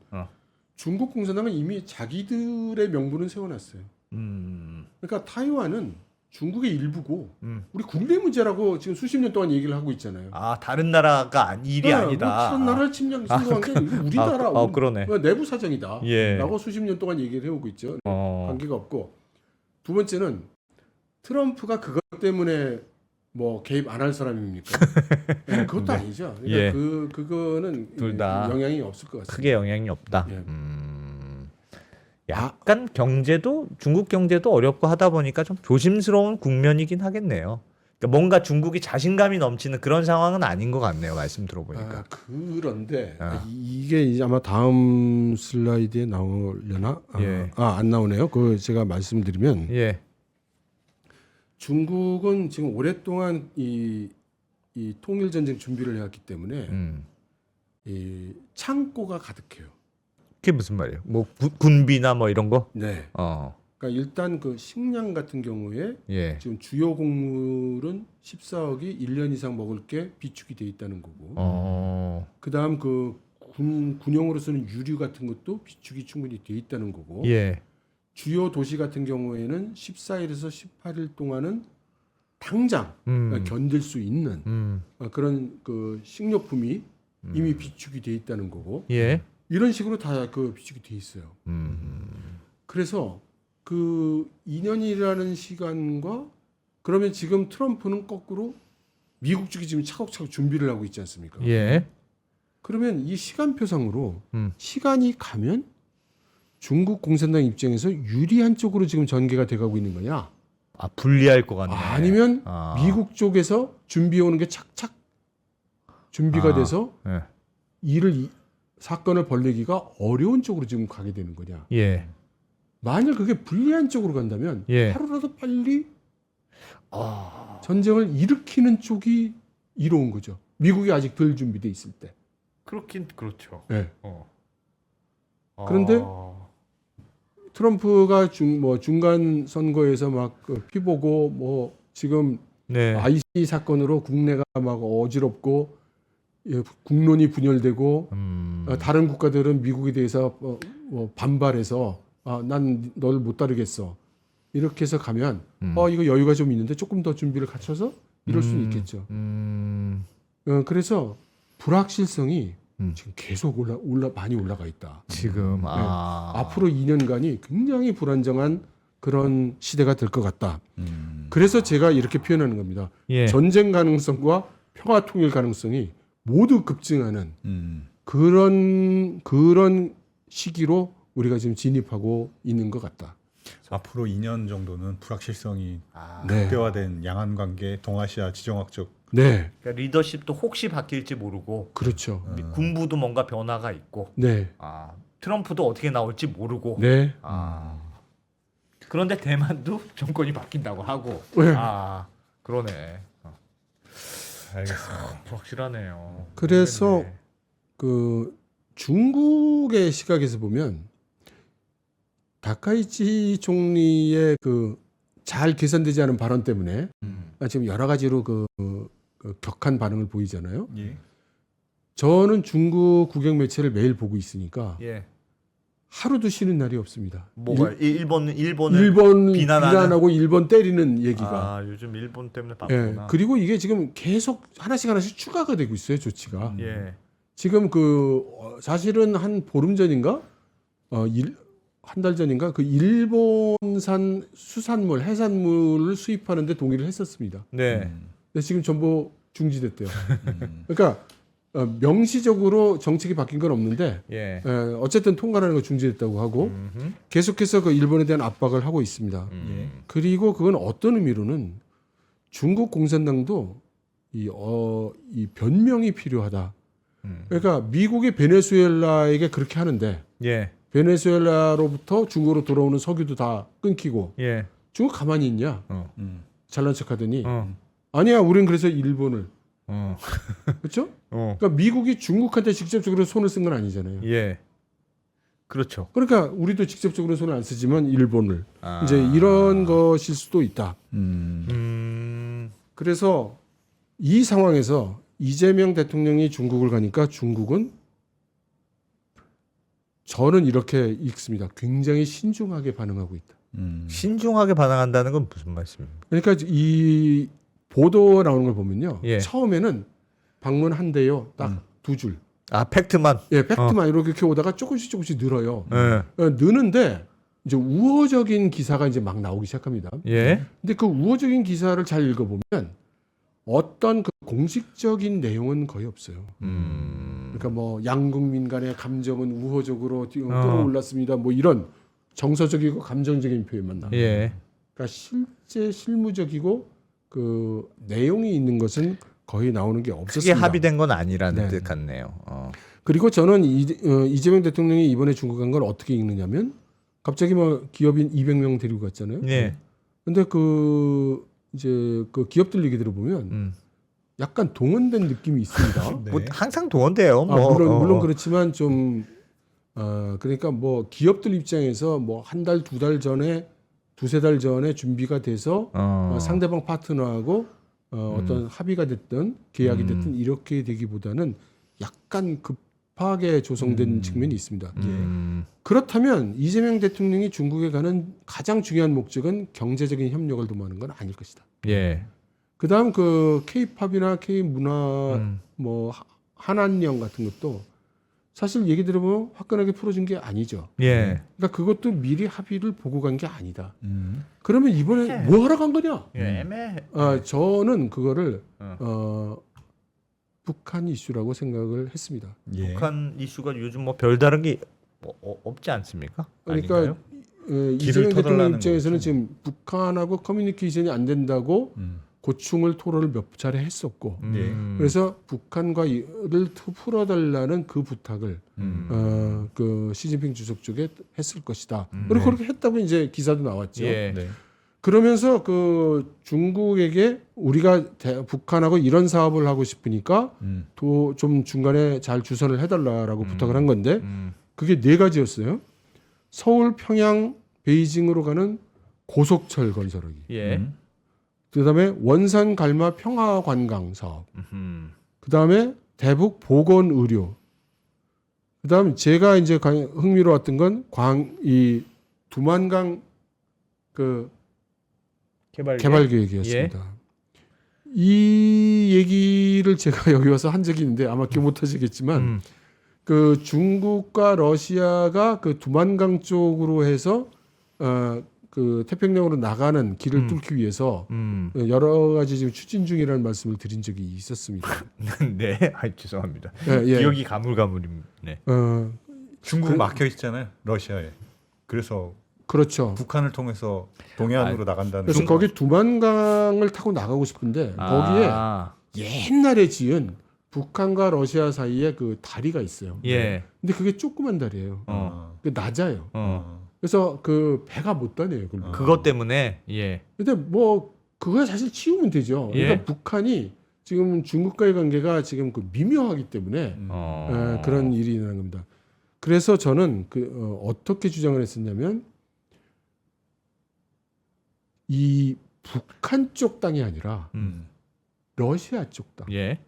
중국 공산당은 이미 자기들의 명분은 세워놨어요. 그러니까 타이완은 중국의 일부고 우리 국내 문제라고 지금 수십 년 동안 얘기를 하고 있잖아요. 다른 나라가 일이 아니다. 뭐 다른 나라를 침략한 게 우리나라 그러네. 내부 사정이다. 예. 라고 수십 년 동안 얘기를 해오고 있죠. 관계가 없고. 두 번째는 트럼프가 그것 때문에 뭐 개입 안 할 사람입니까? 네, 그것도 아니죠. 그러니까 예. 그거는 둘 다 영향이 없을 것 같습니다. 크게 영향이 없다. 예. 약간 중국 경제도 어렵고 하다 보니까 좀 조심스러운 국면이긴 하겠네요. 그러니까 뭔가 중국이 자신감이 넘치는 그런 상황은 아닌 것 같네요. 말씀 들어보니까. 그런데 이게 이제 아마 다음 슬라이드에 나오려나? 예. 안 나오네요. 그 제가 말씀드리면 예. 중국은 지금 오랫동안 이 통일 전쟁 준비를 해왔기 때문에 이 창고가 가득해요. 그게 무슨 말이에요? 뭐 군비나 뭐 이런 거? 네. 그러니까 일단 그 식량 같은 경우에 예. 지금 주요 곡물은 14억이 1년 이상 먹을 게 비축이 돼 있다는 거고. 그다음 그 군용으로 쓰는 유류 같은 것도 비축이 충분히 돼 있다는 거고. 예. 주요 도시 같은 경우에는 14일에서 18일 동안은 당장 견딜 수 있는 그런 그 식료품이 이미 비축이 돼 있다는 거고. 예. 이런 식으로 다 그 비축이 돼 있어요. 그래서 그 2년이라는 시간과 그러면 지금 트럼프는 거꾸로 미국 쪽이 지금 차곡차곡 준비를 하고 있지 않습니까? 예. 그러면 이 시간표상으로 시간이 가면 중국 공산당 입장에서 유리한 쪽으로 지금 전개가 돼가고 있는 거냐? 아 불리할 것 같네. 아니면 아. 미국 쪽에서 준비해 오는 게 착착 준비가 아. 돼서 예. 사건을 벌리기가 어려운 쪽으로 지금 가게 되는 거냐? 예. 만일 그게 불리한 쪽으로 간다면 예. 하루라도 빨리 아. 전쟁을 일으키는 쪽이 이로운 거죠. 미국이 아직 덜 준비돼 있을 때. 그렇긴 그렇죠. 네. 그런데 트럼프가 중간 선거에서 막 피보고 뭐 지금 네. IC 사건으로 국내가 막 어지럽고 국론이 분열되고 다른 국가들은 미국에 대해서 반발해서 난 널 못 따르겠어. 이렇게 해서 가면 이거 여유가 좀 있는데 조금 더 준비를 갖춰서 이럴 수는 있겠죠. 그래서 불확실성이 지금 계속 많이 올라가 있다. 지금 앞으로 2년간이 굉장히 불안정한 그런 시대가 될 것 같다. 그래서 제가 이렇게 표현하는 겁니다. 예. 전쟁 가능성과 평화 통일 가능성이 모두 급증하는 그런 시기로 우리가 지금 진입하고 있는 것 같다. 앞으로 2년 정도는 불확실성이 네. 극대화된 양안 관계, 동아시아 지정학적 네, 그러니까 리더십도 혹시 바뀔지 모르고 그렇죠. 군부도 뭔가 변화가 있고 네, 트럼프도 어떻게 나올지 모르고 네. 그런데 대만도 정권이 바뀐다고 하고 네. 그러네. 알겠습니다. 확실하네요. 그래서 모르겠네. 그 중국의 시각에서 보면 다카이치 총리의 그 잘 계산되지 않은 발언 때문에 지금 여러 가지로 그 격한 반응을 보이잖아요. 예. 저는 중국 국영 매체를 매일 보고 있으니까 예. 하루도 쉬는 날이 없습니다. 뭐가 일본을 일본 비난하는? 비난하고 일본 때리는 얘기가. 요즘 일본 때문에 예. 바쁘구나. 그리고 이게 지금 계속 하나씩 추가가 되고 있어요, 조치가. 예. 지금 사실은 한 보름 전인가, 한 달 전인가 그 일본산 수산물, 해산물을 수입하는데 동의를 했었습니다. 네. 근데 지금 전부 중지됐대요. 그러니까 명시적으로 정책이 바뀐 건 없는데 예. 어쨌든 통과라는 거 중지됐다고 하고 계속해서 그 일본에 대한 압박을 하고 있습니다. 그리고 그건 어떤 의미로는 중국 공산당도 이 변명이 필요하다. 그러니까 미국이 베네수엘라에게 그렇게 하는데 예. 베네수엘라로부터 중국으로 들어오는 석유도 다 끊기고 예. 중국 가만히 있냐? 잘난 척하더니 어. 아니야, 우린 그래서 일본을 어. 그렇죠? 어. 그러니까 미국이 중국한테 직접적으로 손을 쓴 건 아니잖아요. 예. 그렇죠. 그러니까 우리도 직접적으로 손을 안 쓰지만 일본을 이제 이런 것일 수도 있다. 그래서 이 상황에서 이재명 대통령이 중국을 가니까 중국은 저는 이렇게 읽습니다. 굉장히 신중하게 반응하고 있다. 신중하게 반응한다는 건 무슨 말씀입니까? 그러니까 이 보도 나오는 걸 보면요. 예. 처음에는 방문한대요. 딱 두 줄. 팩트만. 예, 팩트만 이렇게 오다가 조금씩 늘어요. 예. 느는데 이제 우호적인 기사가 이제 막 나오기 시작합니다. 예. 근데 그 우호적인 기사를 잘 읽어보면 어떤 그 공식적인 내용은 거의 없어요. 그러니까 뭐 양국민 간의 감정은 우호적으로 끌어올랐습니다. 뭐 이런 정서적이고 감정적인 표현만 나와요. 예. 그러니까 실제 실무적이고 그 내용이 있는 것은 거의 나오는 게 크게 없었습니다. 합의된 건 아니라는 네. 뜻 같네요. 그리고 저는 이재명 대통령이 이번에 중국 간 걸 어떻게 읽느냐면 갑자기 뭐 기업인 200명 데리고 갔잖아요. 예. 근데 이제 그 기업들 얘기 들어보면 약간 동원된 느낌이 있습니다. 네. 뭐 항상 동원돼요. 뭐. 물론 그렇지만 좀 그러니까 뭐 기업들 입장에서 뭐 한 달, 두 달 전에 두세 달 전에 준비가 돼서 상대방 파트너하고 어떤 합의가 됐든 계약이 됐든 이렇게 되기보다는 약간 급하게 조성된 측면이 있습니다. 그렇다면 이재명 대통령이 중국에 가는 가장 중요한 목적은 경제적인 협력을 도모하는 건 아닐 것이다. 예. 그다음 그 K-팝이나 K-문화 뭐 한안령 같은 것도 사실 얘기 들어보면 화끈하게 풀어준 게 아니죠. 예. 그러니까 그것도 미리 합의를 보고 간 게 아니다. 그러면 이번에 뭐 하러 간 거냐? 애매해. 저는 그거를 북한 이슈라고 생각을 했습니다. 예. 북한 이슈가 요즘 뭐 별다른 게 없지 않습니까? 그러니까 아닌가요? 길을 이재명 대통령 터달라는 입장에서는 거죠. 지금 북한하고 커뮤니케이션이 안 된다고 고충을 토론을 몇 차례 했었고 그래서 북한과 이를 풀어달라는 그 부탁을 그 시진핑 주석 쪽에 했을 것이다. 그리고 그렇게 했다고 이제 기사도 나왔죠. 예. 네. 그러면서 그 중국에게 우리가 북한하고 이런 사업을 하고 싶으니까 또 좀 중간에 잘 주선을 해달라라고 부탁을 한 건데 그게 4가지였어요. 서울, 평양, 베이징으로 가는 고속철 건설하기. 예. 그다음에 원산 갈마 평화 관광 사업. 음. 그다음에 대북 보건 의료. 그다음 제가 이제 흥미로웠던 건 이 두만강 그 개발 계획이었습니다. 이 얘기를 제가 여기 와서 한 적이 있는데 아마 기억 못 하시겠지만 그 중국과 러시아가 그 두만강 쪽으로 해서 그 태평양으로 나가는 길을 뚫기 위해서 여러 가지 지금 추진 중이라는 말씀을 드린 적이 있었습니다. 네, 죄송합니다. 예, 예. 기억이 가물가물입니다. 네. 중국 막혀 있잖아요. 러시아에. 그래서 그렇죠. 북한을 통해서 동해안으로 나간다는. 그래서 거기 두만강을 타고 나가고 싶은데 거기에 옛날에 지은 북한과 러시아 사이에 그 다리가 있어요. 예. 근데 그게 조그만 다리예요. 그 낮아요. 그래서 그 배가 못 다녀요. 그것 때문에 예. 근데 뭐 그거 사실 치우면 되죠. 그러니까 예. 북한이 지금 중국과의 관계가 지금 그 미묘하기 때문에 그런 일이 일어난 겁니다. 그래서 저는 어떻게 주장을 했었냐면 이 북한 쪽 땅이 아니라 러시아 쪽 땅을 예.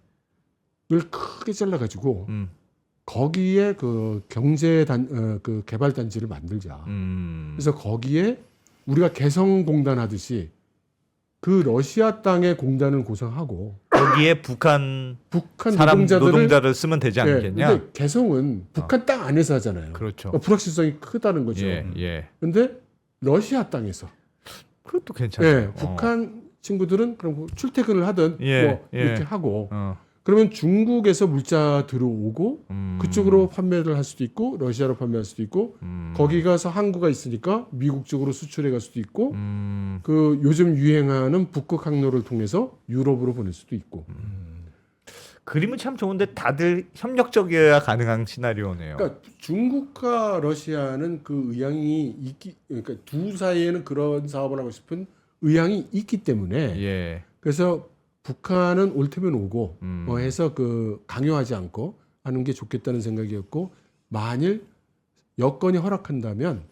크게 잘라가지고 거기에 그 경제 그 개발 단지를 만들자. 그래서 거기에 우리가 개성공단 하듯이 그 러시아 땅의 공단을 구성하고 거기에 북한 사람 노동자들을 노동자를 쓰면 되지 예, 않겠냐? 근데 개성은 북한 땅 안에서 하잖아요. 그렇죠. 그러니까 불확실성이 크다는 거죠. 예, 예. 근데 러시아 땅에서 그것도 괜찮아요. 예, 북한 친구들은 그럼 출퇴근을 하든 예, 뭐 예. 이렇게 하고 어. 그러면 중국에서 물자 들어오고 그쪽으로 판매를 할 수도 있고 러시아로 판매할 수도 있고 거기 가서 항구가 있으니까 미국 쪽으로 수출해 갈 수도 있고 그 요즘 유행하는 북극 항로를 통해서 유럽으로 보낼 수도 있고. 그림은 참 좋은데 다들 협력적이어야 가능한 시나리오네요. 그러니까 중국과 러시아는 그 의향이 그러니까 두 사이에는 그런 사업을 하고 싶은 의향이 있기 때문에 예. 그래서 북한은 올 테면 오고 해서 그 강요하지 않고 하는 게 좋겠다는 생각이었고 만일 여건이 허락한다면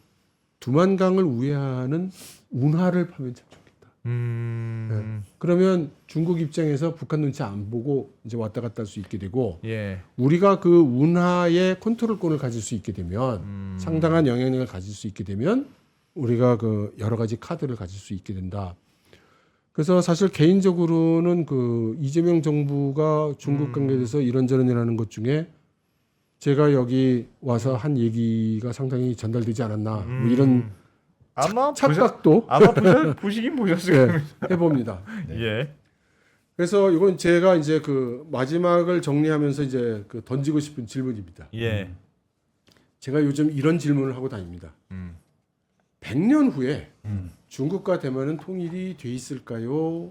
두만강을 우회하는 운하를 파면 참 좋겠다. 네. 그러면 중국 입장에서 북한 눈치 안 보고 이제 왔다 갔다 할 수 있게 되고 예. 우리가 그 운하의 컨트롤권을 가질 수 있게 되면 상당한 영향력을 가질 수 있게 되면 우리가 그 여러 가지 카드를 가질 수 있게 된다. 그래서 사실 개인적으로는 그 이재명 정부가 중국 관계에 대해서 이런저런 일하는 것 중에 제가 여기 와서 한 얘기가 상당히 전달되지 않았나 뭐 이런 아마 착각도 보시긴 보셨을 예, 겁니다. 해봅니다. 예. 그래서 이건 제가 이제 그 마지막을 정리하면서 이제 그 던지고 싶은 질문입니다. 예. 제가 요즘 이런 질문을 하고 다닙니다. 100년 후에 중국과 대만은 통일이 돼 있을까요?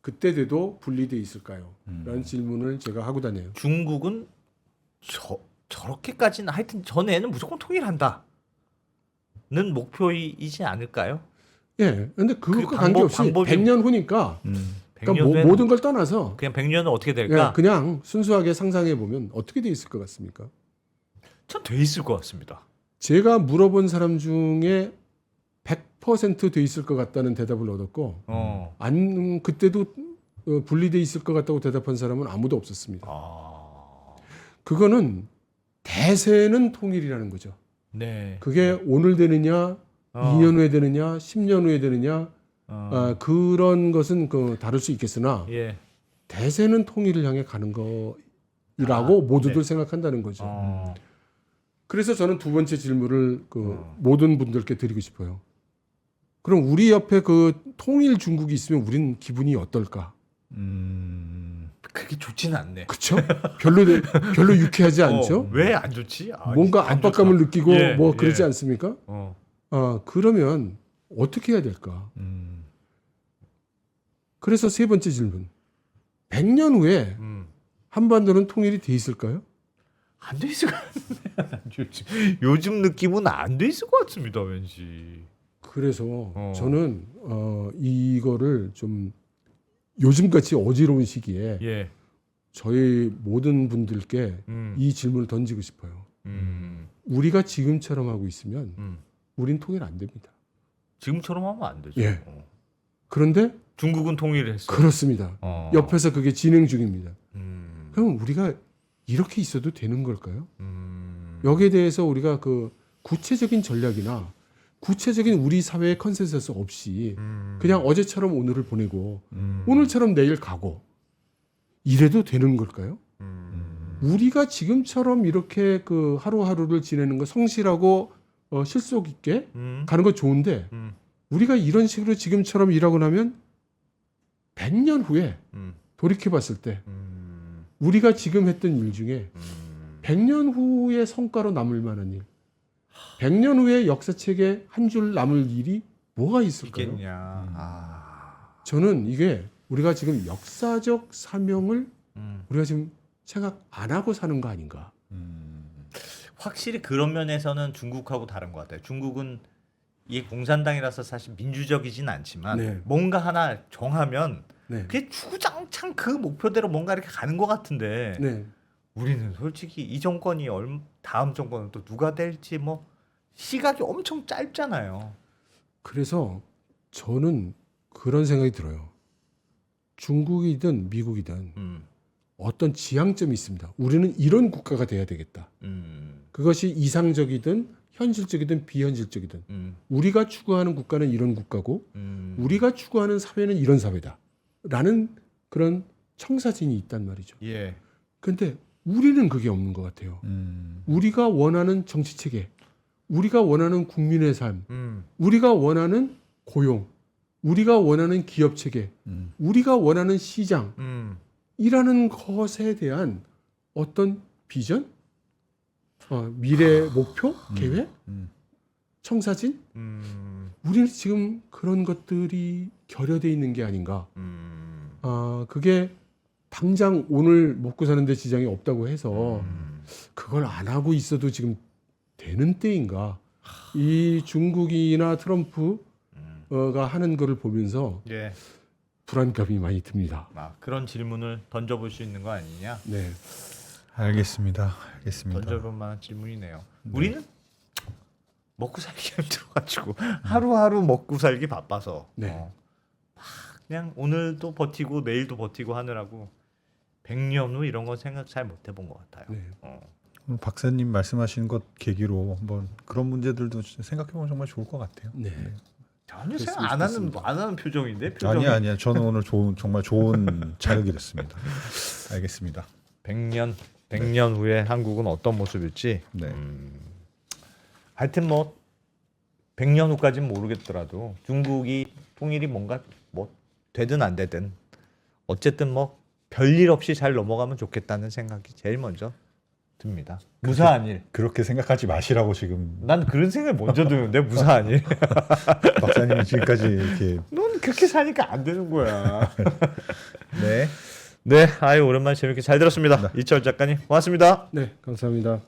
그때 돼도 분리돼 있을까요? 라는 질문을 제가 하고 다녀요. 중국은 저렇게까지는 하여튼 전에는 무조건 통일한다는 목표이지 않을까요? 예. 근데 그것과 그 관계없이 방법이- 100년 후니까 100년 그러니까 후에는 모든 걸 떠나서 그냥 100년은 어떻게 될까? 예, 그냥 순수하게 상상해 보면 어떻게 돼 있을 것 같습니까? 전 돼 있을 것 같습니다. 제가 물어본 사람 중에 100% 돼 있을 것 같다는 대답을 얻었고 그때도 분리돼 있을 것 같다고 대답한 사람은 아무도 없었습니다. 그거는 대세는 통일이라는 거죠. 네. 그게 오늘 되느냐, 2년 후에 되느냐, 10년 후에 되느냐 그런 것은 다를 수 있겠으나 예. 대세는 통일을 향해 가는 거라고 모두들 생각한다는 거죠. 그래서 저는 두 번째 질문을 모든 분들께 드리고 싶어요. 그럼 우리 옆에 그 통일 중국이 있으면 우리는 기분이 어떨까? 그렇게 좋지는 않네. 그렇죠? 별로 유쾌하지 않죠? 왜 안 좋지? 뭔가 안 압박감을 좋다. 느끼고 예, 뭐 그러지 예. 않습니까? 어. 그러면 어떻게 해야 될까? 그래서 세 번째 질문. 100년 후에 한반도는 통일이 돼 있을까요? 안 돼 있을 것 같은데. 요즘 느낌은 안 돼 있을 것 같습니다. 왠지. 그래서 저는 이거를 좀 요즘같이 어지러운 시기에 예. 저희 모든 분들께 이 질문을 던지고 싶어요. 우리가 지금처럼 하고 있으면 우린 통일 안 됩니다. 지금처럼 하면 안 되죠. 예. 그런데 중국은 통일을 했어. 그렇습니다. 옆에서 그게 진행 중입니다. 그럼 우리가 이렇게 있어도 되는 걸까요? 여기에 대해서 우리가 그 구체적인 전략이나 구체적인 우리 사회의 컨센서스 없이 그냥 어제처럼 오늘을 보내고 오늘처럼 내일 가고 이래도 되는 걸까요? 우리가 지금처럼 이렇게 그 하루하루를 지내는 거 성실하고 실속 있게 가는 거 좋은데 우리가 이런 식으로 지금처럼 일하고 나면 100년 후에 돌이켜 봤을 때 우리가 지금 했던 일 중에 100년 후의 성과로 남을 만한 일, 100년 후에 역사책에 한 줄 남을 일이 뭐가 있을까요? 있겠냐. 저는 이게 우리가 지금 역사적 사명을 우리가 지금 생각 안 하고 사는 거 아닌가? 확실히 그런 면에서는 중국하고 다른 것 같아요. 중국은 이게 공산당이라서 사실 민주적이진 않지만 네. 뭔가 하나 정하면 네. 그게 주구장창 그 목표대로 뭔가 이렇게 가는 것 같은데 네. 우리는 솔직히 이 정권이 다음 정권은 또 누가 될지 뭐 시각이 엄청 짧잖아요. 그래서 저는 그런 생각이 들어요. 중국이든 미국이든 어떤 지향점이 있습니다. 우리는 이런 국가가 돼야 되겠다. 그것이 이상적이든 현실적이든 비현실적이든 우리가 추구하는 국가는 이런 국가고 우리가 추구하는 사회는 이런 사회다. 라는 그런 청사진이 있단 말이죠. 예. 그런데 우리는 그게 없는 것 같아요. 우리가 원하는 정치체계, 우리가 원하는 국민의 삶, 우리가 원하는 고용, 우리가 원하는 기업체계, 우리가 원하는 시장, 이라는 것에 대한 어떤 비전, 미래 목표, 계획, 청사진, 우리는 지금 그런 것들이 결여돼 있는 게 아닌가. 그게 당장 오늘 먹고 사는데 지장이 없다고 해서 그걸 안 하고 있어도 지금 되는 때인가. 이 중국이나 트럼프가 하는 거를 보면서 예. 불안감이 많이 듭니다. 그런 질문을 던져볼 수 있는 거 아니냐? 네. 알겠습니다. 던져볼 만한 질문이네요. 우리는 먹고 살기 힘들어가지고 하루하루 먹고 살기 바빠서 네. 그냥 오늘도 버티고 내일도 버티고 하느라고 100년 후 이런 건 생각 잘 못 해본 것 같아요. 네. 오늘 박사님 말씀하신 것 계기로 한번 그런 문제들도 생각해보면 정말 좋을 것 같아요. 네. 전혀 생각 안 하는 표정인데 표정이. 아니야. 저는 오늘 정말 좋은 자극이 됐습니다. 알겠습니다. 100년 후에 한국은 어떤 모습일지. 네. 하여튼 뭐 100년 후까지는 모르겠더라도 중국이 통일이 뭔가 뭐 되든 안 되든 어쨌든 뭐 별일 없이 잘 넘어가면 좋겠다는 생각이 제일 먼저 듭니다. 무사한 일. 그렇게 생각하지 마시라고 지금 난 그런 생각이 먼저 드는데 무사한 일. 박사님이 지금까지 이렇게 넌 그렇게 사니까 안 되는 거야. 네. 네, 아유 오랜만에 재밌게 잘 들었습니다. 이철 작가님 고맙습니다. 네, 감사합니다.